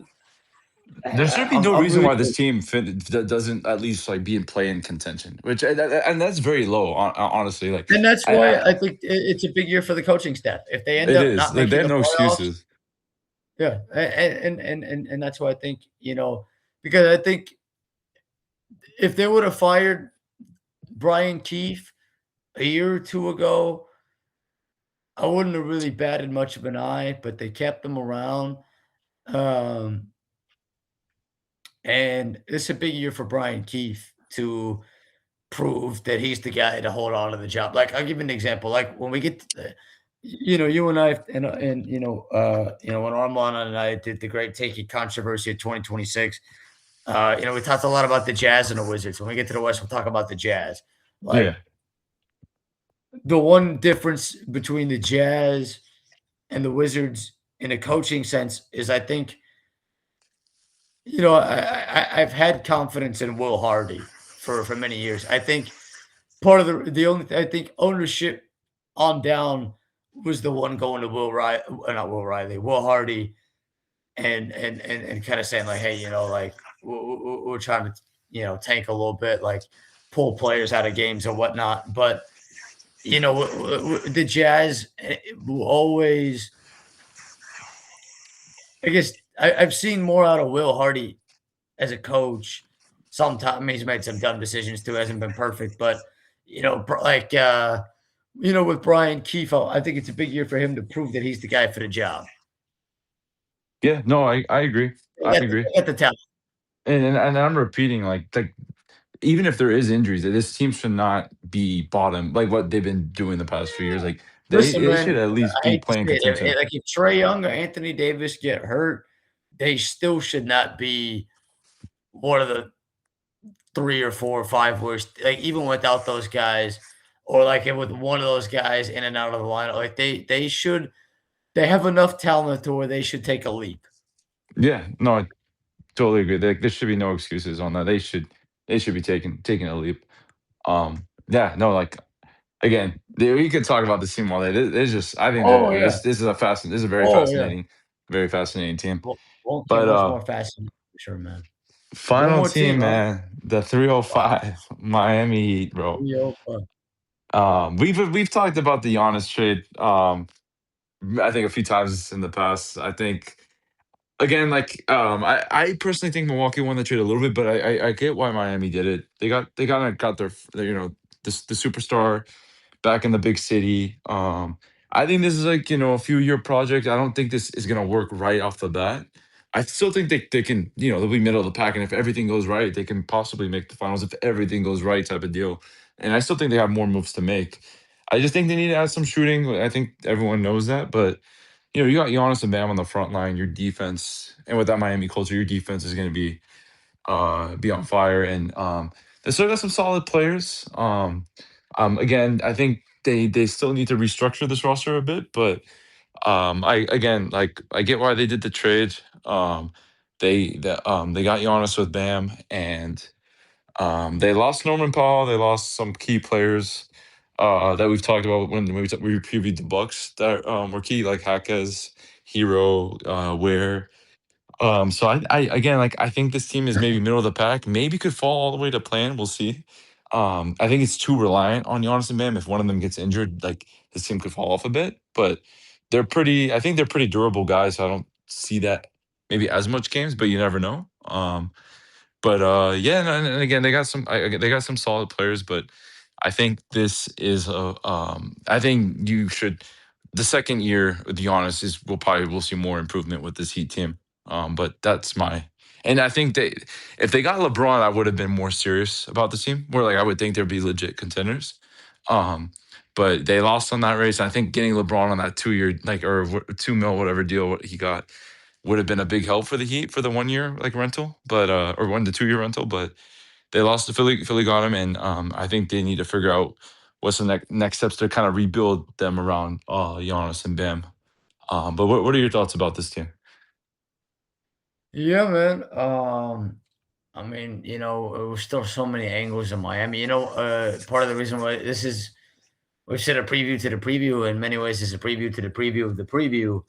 There should be no I'm reason really why this team doesn't at least like be in play in contention, which and that's very low, honestly. Like, and that's I, why I I think it's a big year for the coaching staff. If they end it up is not like they making have the no playoffs, excuses. yeah, and that's why I think, because I think if they would have fired Brian Keefe a year or two ago, I wouldn't have really batted much of an eye, but they kept him around. Um, and it's a big year for Brian Keefe to prove that he's the guy to hold on to the job. Like, I'll give you an example. Like, when we get to you and I and when Armand and I did the great Take It controversy of 2026, we talked a lot about the Jazz and the Wizards. When we get to the West, we'll talk about the Jazz. Yeah. Like, the one difference between the Jazz and the Wizards in a coaching sense is I think, I've had confidence in Will Hardy for many years. I think part of the only I think ownership on down was the one going to not Will Riley, Will Hardy, and kind of saying like, hey, like, we're trying to, tank a little bit, like, pull players out of games or whatnot. But the Jazz will always. I guess I've seen more out of Will Hardy as a coach. Sometimes he's made some dumb decisions too, hasn't been perfect, but with Brian Keefe, I think it's a big year for him to prove that he's the guy for the job. Yeah. No, I agree. They I got agree. they got the talent. And I'm repeating like even if there is injuries, this team should not be bottom like what they've been doing the past few years. Like Listen, they man, should at least I be hate to playing say it. contention. Like, if Trey Young or Anthony Davis get hurt, they still should not be one of the 3 or 4 or 5 worst, like, even without those guys, or, like, with one of those guys in and out of the lineup, like, they have enough talent to where they should take a leap. Yeah. No, I totally agree. There should be no excuses on that. They should be taking a leap. Yeah, no, like again, we could talk about this team all day. There's just I think Oh, that yeah. this is a Oh, yeah. very fascinating team. Won't get But much more fascinating for sure, man. One final more team, team, huh? man, the Wow, 305 Miami Heat, bro. 305. We've talked about the Giannis trade. I think a few times in the past. I think again, like I personally think Milwaukee won the trade a little bit, but I get why Miami did it. They kind of got their the superstar back in the big city. I think this is like a few year project. I don't think this is gonna work right off the bat. I still think they can, they'll be middle of the pack, and if everything goes right, they can possibly make the finals if everything goes right type of deal. And I still think they have more moves to make. I just think they need to add some shooting. I think everyone knows that, but you got Giannis and Bam on the front line. Your defense, and with that Miami culture, your defense is going to be on fire. And they still got some solid players. Again, I think they still need to restructure this roster a bit, but I again like I get why they did the trade. They got Giannis with Bam, and they lost Norman Powell. They lost some key players that we've talked about when we previewed the Bucks that were key, like Hackes, Hero, Ware. So I again, like, I think this team is maybe middle of the pack. Maybe could fall all the way to plan. We'll see. I think it's too reliant on Giannis and Bam. If one of them gets injured, like, this team could fall off a bit. But they're pretty. I think they're pretty durable guys. So I don't see that maybe as much games, but you never know. But yeah, and again, they got some solid players, but I think this is a I think you should the second year with Giannis is we'll see more improvement with this Heat team. But that's my and I think if they got LeBron, I would have been more serious about the team. More like I would think there'd be legit contenders. Um, but they lost on that race. I think getting LeBron on that 2 year or 2 mil whatever deal what he got would have been a big help for the Heat for the 1 year like rental, but or 1 to 2 year rental. But they lost to Philly. Philly got him, and I think they need to figure out what's the next steps to kind of rebuild them around Giannis and Bam. But what are your thoughts about this team? Yeah, man. I mean, it was still so many angles in Miami. Part of the reason why this is we said a preview to the preview in many ways is a preview to the preview of the preview.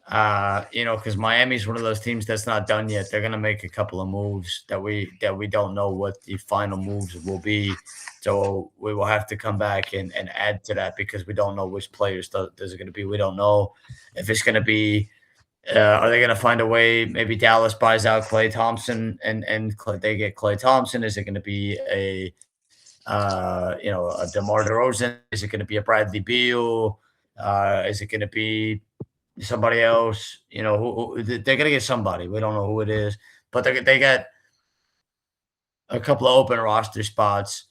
Because Miami's one of those teams that's not done yet. They're gonna make a couple of moves that we don't know what the final moves will be. So we will have to come back and add to that because we don't know which players there's going to be. We don't know if it's going to be. Are they going to find a way? Maybe Dallas buys out Clay Thompson and they get Clay Thompson. Is it going to be a DeMar DeRozan? Is it going to be a Bradley Beal? Is it going to be somebody else? They're going to get somebody. We don't know who it is, but they got a couple of open roster spots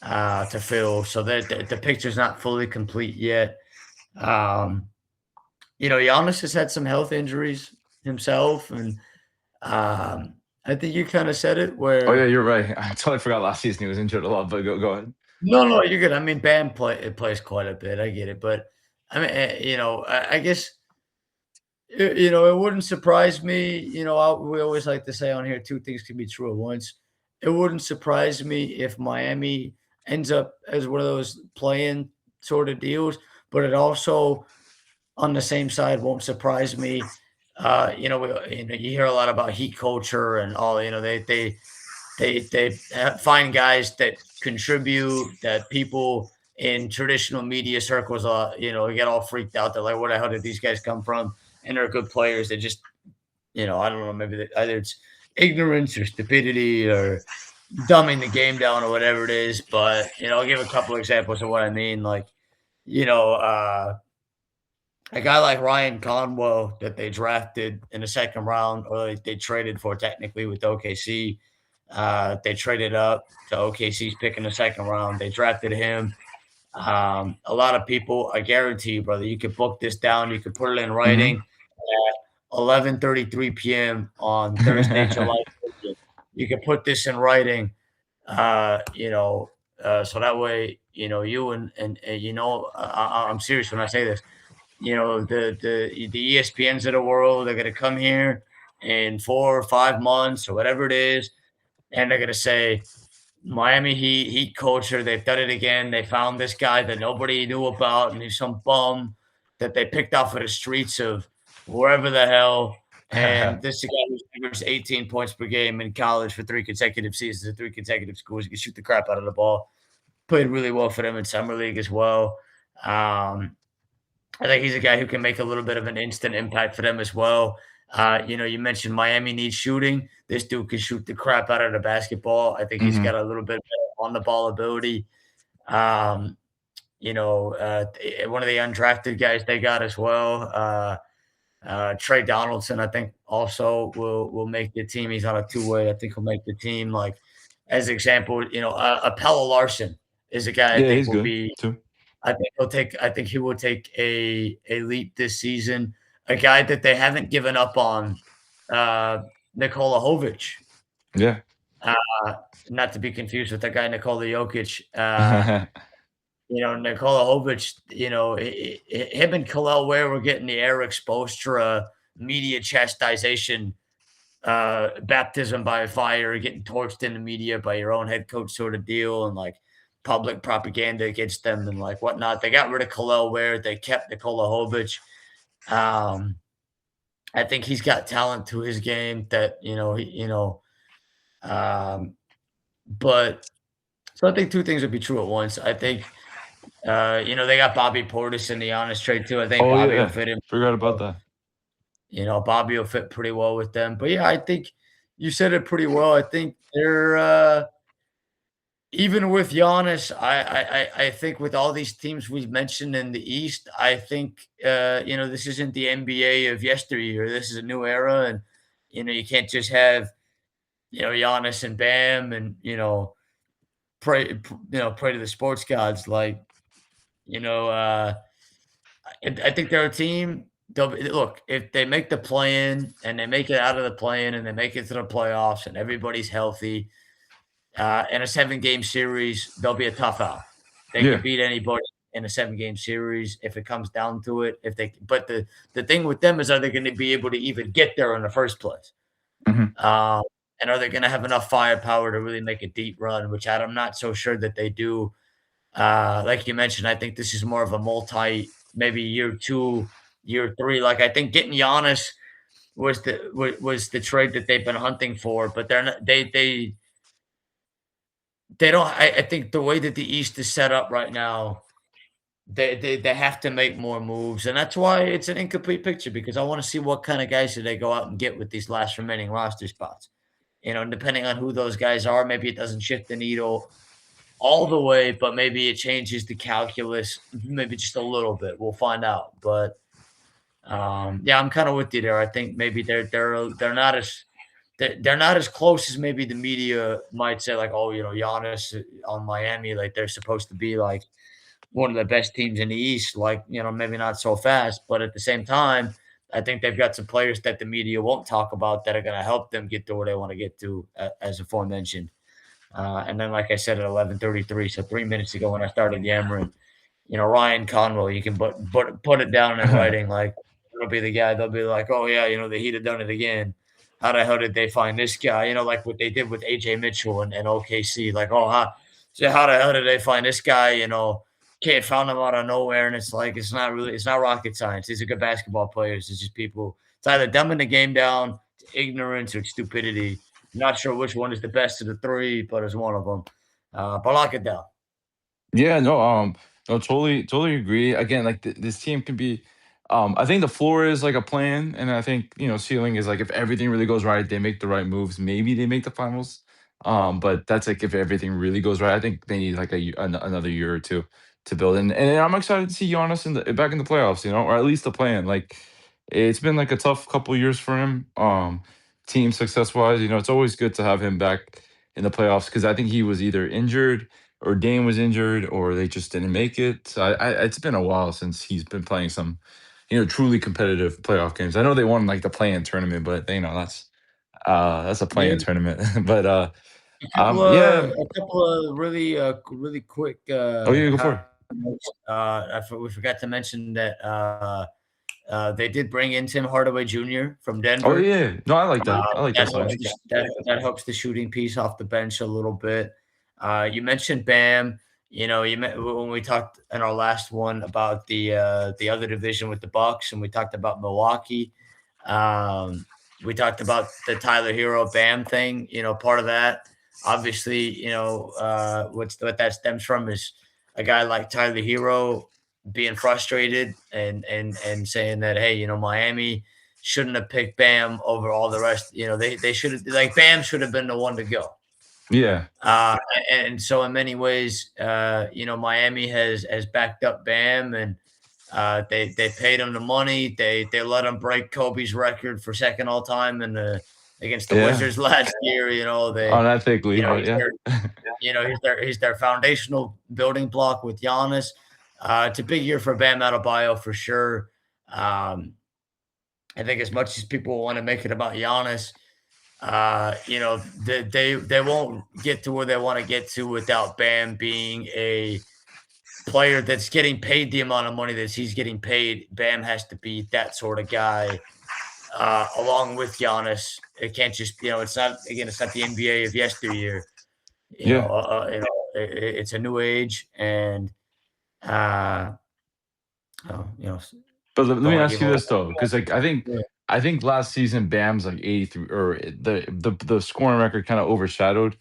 to fill, so the picture's not fully complete yet. Um, Giannis has had some health injuries himself, and I think you kind of said it Oh yeah, where you're right. I totally forgot last season he was injured a lot. But go ahead. no, no, you're good. I mean, Bam plays quite a bit. I get it, but I mean, I guess it wouldn't surprise me. We always like to say on here, two things can be true at once. It wouldn't surprise me if Miami ends up as one of those playing sort of deals, but it also on the same side won't surprise me. You hear a lot about heat culture and all. They find guys that contribute that people in traditional media circles, get all freaked out. They're like, "Where the hell did these guys come from?" And they're good players. They just, I don't know, maybe either it's ignorance or stupidity or dumbing the game down or whatever it is. But I'll give a couple examples of what I mean. Like, you know, uh, a guy like Ryan Conwell that they drafted in the second round, or they traded for technically with OKC. They traded up to OKC's pick in the second round. They drafted him. A lot of people, I guarantee you, brother, you could book this down. You could put it in Hmm. writing at 11:33 p.m. on Thursday, July 30th. You could put this in writing, so that way, you and I'm serious when I say this. The ESPNs of the world, they're gonna come here in 4 or 5 months or whatever it is, and they're gonna say Miami Heat culture. They've done it again. They found this guy that nobody knew about, and he's some bum that they picked off of the streets of wherever the hell. And this is a guy who's averaged 18 points per game in college for 3 consecutive seasons at 3 consecutive schools. He can shoot the crap out of the ball. Played really well for them in summer league as well. I think he's a guy who can make a little bit of an instant impact for them as well. You mentioned Miami needs shooting. This dude can shoot the crap out of the basketball. I think he's got Hmm. a little bit better on the ball ability. Um, one of the undrafted guys they got as well. Trey Donaldson, I think, also will make the team. He's on a two-way. I think he'll make the team. Like as example, Pella Larson is a guy I Yeah, think he's will good be. too. I think he'll take. I think he will take a leap this season. A guy that they haven't given up on, uh, Nikola Jovic. Yeah. Uh, Not to be confused with that guy Nikola Jokic. Nikola Jovic, him and Khalil Ware were getting the air exposed for a media chastisation, baptism by fire, getting torched in the media by your own head coach sort of deal, and like public propaganda against them and like whatnot. They got rid of Khalil Ware. They kept Nikola Jovic. Um, I think he's got talent to his game that, um, but so I think two things would be true at once. I think they got Bobby Portis in the honest trade too. I think Oh Bobby will yeah, fit in. forgot about Well. that. Bobby will fit pretty well with them. But yeah, I think you said it pretty well. I think they're even with Giannis, I think with all these teams we've mentioned in the East, I think this isn't the NBA of yesteryear. This is a new era, and you can't just have Giannis and Bam and pray to the sports gods like you know. I think they're a team. Look, if they make the play-in and they make it out of the play-in and they make it to the playoffs and everybody's healthy, in a seven-game series, they'll be a tough out. They Yeah. could beat anybody in a seven-game series if it comes down to it. But the thing with them is, are they going to be able to even get there in the first place? Mhm. Um, and are they going to have enough firepower to really make a deep run? Which I'm not so sure that they do. Like you mentioned, I think this is more of a maybe year two, year three. Like I think getting Giannis was the trade that they've been hunting for, but they're not, they don't. I think the way that the East is set up right now, they have to make more moves, and that's why it's an incomplete picture because I want to see what kind of guys do they go out and get with these last remaining roster spots. And depending on who those guys are, maybe it doesn't shift the needle all the way, but maybe it changes the calculus maybe just a little bit. We'll find out. But yeah, I'm kind of with you there. I think maybe they're not as they're not as close as maybe the media might say. Like, oh, Giannis on Miami, like they're supposed to be like one of the best teams in the East. Like, maybe not so fast, but at the same time, I think they've got some players that the media won't talk about that are going to help them get to where they want to get to, as aforementioned. And then, like I said, at 11:33, so 3 minutes ago when I started yammering, Ryan Conwell, you can put it down in writing. Like it'll be the guy. They'll be like, oh yeah, the Heat have done it again. How the hell did they find this guy? Like what they did with AJ Mitchell and OKC. Like, oh, how the hell did they find this guy? Can't found him out of nowhere. And it's like it's not rocket science. These are good basketball players. It's just people. It's either dumbing the game down, to ignorance, or stupidity. Not sure which one is the best of the three, but it's one of them. But lock it down. Yeah, no, no, totally agree. Again, like this team can be, I think the floor is like a plan, and I think ceiling is like if everything really goes right, they make the right moves, maybe they make the finals. But that's like if everything really goes right, I think they need like another year or two to build, and I'm excited to see Giannis back in the playoffs, or at least the plan. Like it's been like a tough couple years for him, team success wise. It's always good to have him back in the playoffs because I think he was either injured or Dame was injured, or they just didn't make it. So it's been a while since he's been playing some, truly competitive playoff games. I know they won like the play-in tournament, but that's a Yeah. play-in tournament. But yeah. A couple of really quick Oh yeah, go for it. notes. We forgot to mention that they did bring in Tim Hardaway Jr. from Oh Denver. yeah, no, I like that. I like that That signing. that helps the shooting piece off the bench a little bit. You mentioned Bam. When we talked in our last one about the other division with the Bucks, and we talked about Milwaukee. Um, we talked about the Tyler Hero Bam thing. Part of that, obviously, what that stems from is a guy like Tyler Hero being frustrated and saying that, hey, Miami shouldn't have picked Bam over all the rest. They should have, like, Bam should have been the one to go. Yeah, Uh, and so in many ways, Miami has backed up Bam, and They paid him the money. They let him break Kobe's record for second all time in the against the Yeah, Wizards last year. You know unethically, but he's yeah. their he's their foundational building block with Giannis. It's a big year for Bam Adebayo for sure. Um, I think as much as people want to make it about Giannis, they won't get to where they want to get to without Bam being a player that's getting paid the amount of money that he's getting paid. Bam has to be that sort of guy, along with Giannis. It can't just, it's not, again, it's not the NBA of yesteryear. Yeah. It's a new age, and uh, oh, But let don't me want to ask give you away. this though, because like Yeah, I think last season Bam's like 83 or the scoring record kind of overshadowed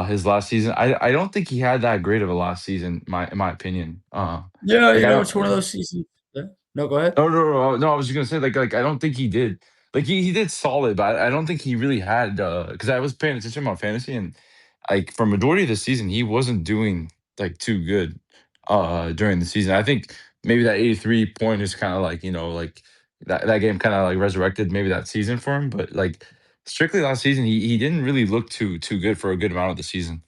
his last season. I don't think he had that great of a last season, in my opinion. yeah, Like I don't it's one of those seasons. Yeah. No, go ahead. no, I was just gonna say like I don't think he did. Like he did solid, but I don't think he really had because I was paying attention about fantasy and like for majority of the season he wasn't doing like too good during the season. I think maybe that 83 point is kind of like, like that game kind of like resurrected maybe that season for him, but like strictly last season he didn't really look too good for a good amount of the season.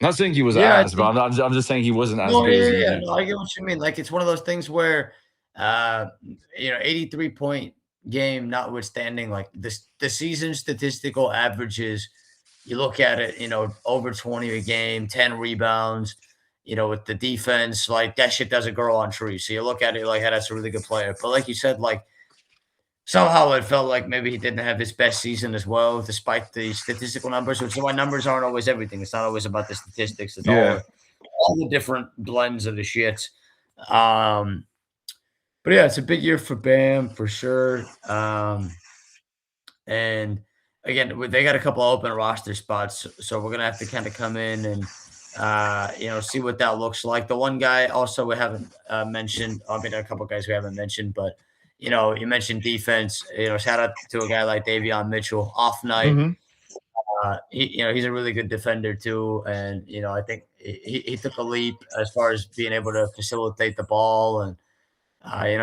Not saying he was Yeah, I ass, but think. I'm just saying he wasn't as No, good as yeah, he yeah, needed. no, I get what you mean. Like, it's one of those things where, 83-point game notwithstanding, like the season statistical averages, you look at it, over 20 a game, 10 rebounds, with the defense, like that shit doesn't grow on trees. So you look at it like, hey, that's a really good player. But like you said, like somehow it felt like maybe he didn't have his best season as well, despite the statistical numbers, which is why numbers aren't always everything. It's not always about the statistics. It's Yeah. all the different blends of the shits. Um, but yeah, it's a big year for Bam for sure. And again, they got a couple of open roster spots, so we're gonna have to kind of come in and see what that looks like. The one guy also we haven't mentioned. I mean, a couple of guys we haven't mentioned, but you mentioned defense. Shout out to a guy like Davion Mitchell. Off night, Hmm. he's a really good defender too, and I think he took a leap as far as being able to facilitate the ball, and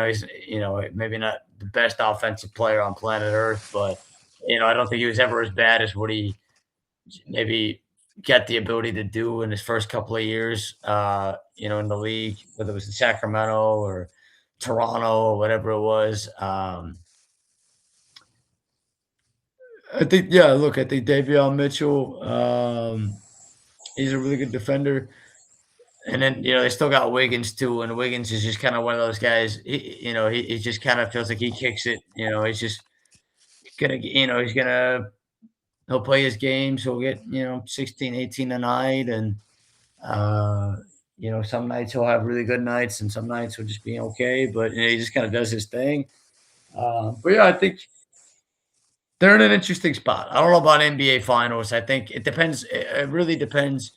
he's maybe not the best offensive player on planet Earth, but I don't think he was ever as bad as what he maybe got the ability to do in his first couple of years, in the league, whether it was in Sacramento or Toronto or whatever it was. I think, yeah, look, I think Davion Mitchell, he's a really good defender. And then, they still got Wiggins too, and Wiggins is just kind of one of those guys. He just kind of feels like he kicks it. He's just gonna, he'll play his games. He'll get 16, 18 a night, and uh, some nights he'll have really good nights, and some nights he'll just be okay. But he just kind of does his thing. But yeah, I think they're in an interesting spot. I don't know about NBA Finals. I think it depends. It really depends.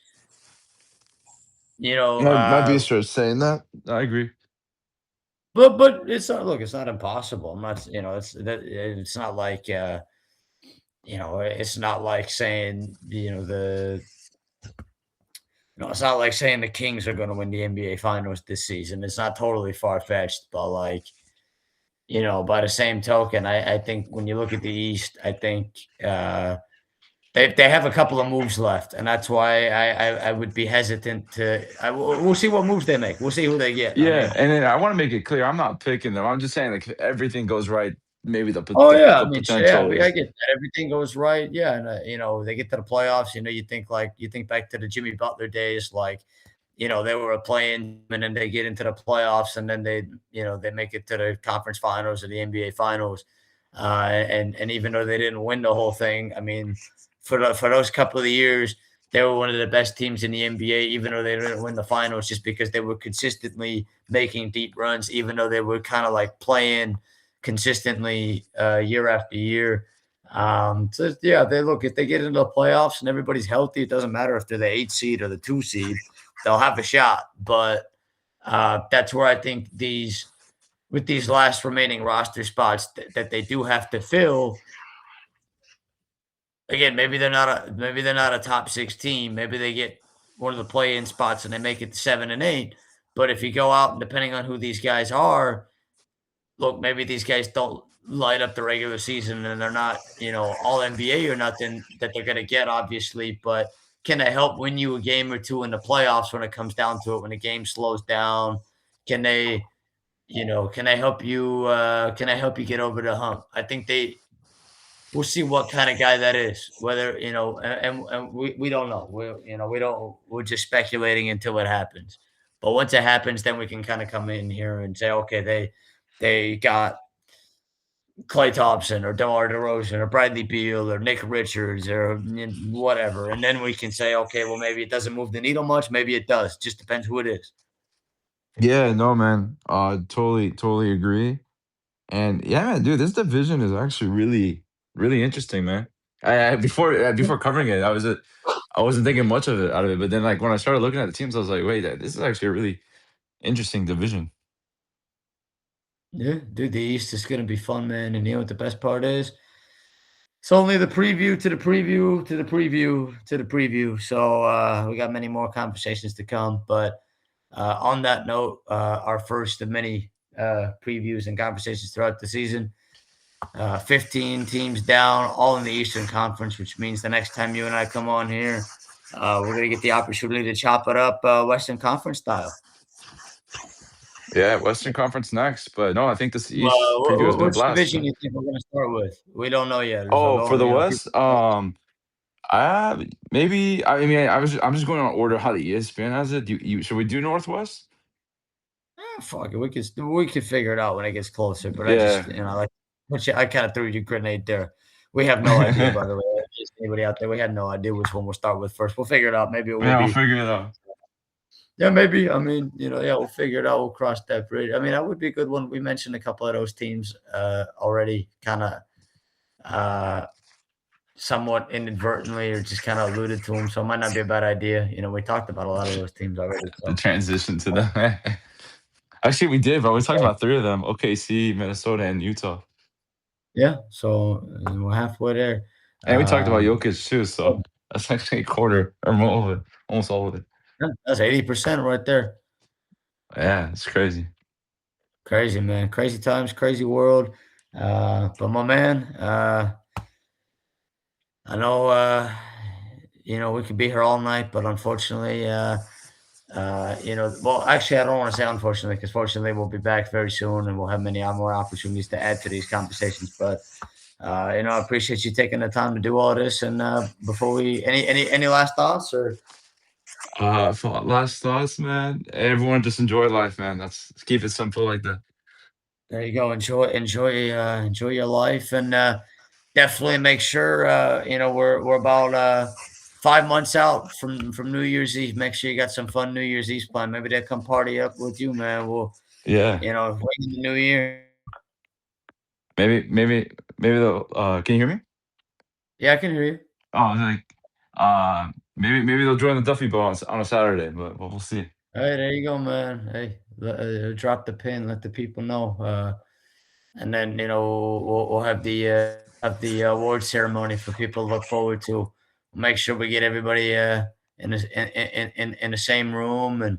You know, Might be a uh, stretch saying that. I agree. but it's not. Look, it's not impossible. I'm not. It's not like. It's not like saying. It's not like saying the Kings are going to win the NBA Finals this season. It's not totally far fetched, but like. By the same token, I think when you look at the East, I think they have a couple of moves left, and that's why I would be hesitant to. We'll see what moves they make. We'll see who they get. I Yeah, mean, and then I want to make it clear, I'm not picking them. I'm just saying, like, if everything goes right, maybe oh yeah, I the mean, yeah, potential I is. get that. Everything goes right. Yeah, and they get to the playoffs. You think back to the Jimmy Butler days, like they were playing, and then they get into the playoffs, and then they make it to the conference finals or the NBA finals. And even though they didn't win the whole thing, I mean, for those couple of years, they were one of the best teams in the NBA, even though they didn't win the finals, just because they were consistently making deep runs, even though they were kind of like playing consistently year after year. So yeah, they look if they get into the playoffs and everybody's healthy, it doesn't matter if they're the 8 seed or the 2 seed, they'll have a shot. But that's where I think these last remaining roster spots that they do have to fill. Again, maybe they're not a top 6 team. Maybe they get one of the play-in spots and they make it 7 and 8. But if you go out and depending on who these guys are, look, maybe these guys don't light up the regular season and they're not, all NBA or nothing that they're gonna get, obviously, but can they help win you a game or two in the playoffs when it comes down to it, when the game slows down? Can they, can they help you get over the hump? I think we'll see what kind of guy that is. Whether and we don't know. We're just speculating until it happens. But once it happens, then we can kind of come in here and say, okay, they got Clay Thompson or DeMar DeRozan or Bradley Beal or Nick Richards or whatever, and then we can say, okay, well maybe it doesn't move the needle much, maybe it does. Just depends who it is. Yeah, no, man. Totally agree. And yeah, man, dude, this division is actually really interesting, man. Before covering it, I wasn't thinking much of it out of it, but then like when I started looking at the teams, I was like, wait, this is actually a really interesting division. Yeah, dude, the East is gonna be fun, man. And you know what the best part is? It's only the preview to the preview to the preview to the preview. So we got many more conversations to come. But on that note, our first of many previews and conversations throughout the season. 15 teams down, all in the Eastern Conference, which means the next time you and I come on here, we're going to get the opportunity to chop it up Western Conference style. Yeah, Western Conference next, but no, I think this East preview has Well, been a which blast, division man. you think we're going to start with? We don't know yet. So Oh, for go, the people. West, maybe I'm just going on order how the ESPN has it. You should we do Northwest? Fuck it. We can figure it out when it gets closer. But I just Yeah. like I kind of threw you a grenade there. We have no idea, by the way. Just anybody out there, we had no idea which one we'll start with first. We'll figure it out. Maybe it will Yeah, we'll be. figure it out. Yeah, maybe. I mean, yeah, we'll figure it out. We'll cross that bridge. I mean, that would be a good one. We mentioned a couple of those teams already, kind of uh, somewhat inadvertently, or just kind of alluded to them. So it might not be a bad idea. We talked about a lot of those teams already. The So transition to them. Actually, we did, bro. We talked about three of them: OKC, Minnesota, and Utah. yeah, so we're halfway there. And we talked about Um, Jokic too, so that's actually a quarter or more of it, almost all of it. Yeah, that's 80% right there. Yeah, it's crazy. Crazy, man. Crazy times, crazy world. But my man, I know, we could be here all night, but unfortunately, well, actually, I don't want to say unfortunately, because fortunately, we'll be back very soon and we'll have many more opportunities to add to these conversations. But, I appreciate you taking the time to do all this. And before any last thoughts or? Last thoughts, man. Everyone just enjoy life, man. Let's keep it simple like that. There you go. Enjoy your life, and definitely make sure we're about 5 months out from New Year's Eve. Make sure you got some fun New Year's Eve plan. Maybe they'll come party up with you, man. We'll Yeah, wait in the new year. maybe they'll. Can you hear me? Yeah, I can hear you. Oh, I was like, maybe they'll join the Duffy Bowl on a Saturday, but we'll see. Hey, there you go, man. Hey, drop the pin. Let the people know. And then we'll have the award ceremony for people to look forward to. Make sure we get everybody in the same room, and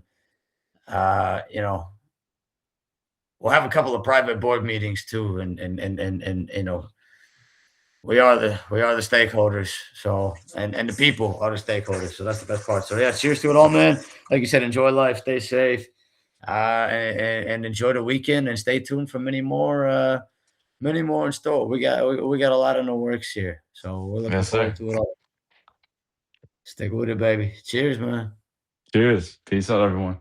we'll have a couple of private board meetings too. And we are the stakeholders. So and the people are the stakeholders. So that's the best part. So yeah, cheers to it all, man. Like you said, enjoy life, stay safe, and enjoy the weekend, and stay tuned for many more in store. We got a lot in the works here, so we're looking Yes, forward sir. to it all. Stick with it, baby. Cheers, man. Cheers. Peace out, everyone.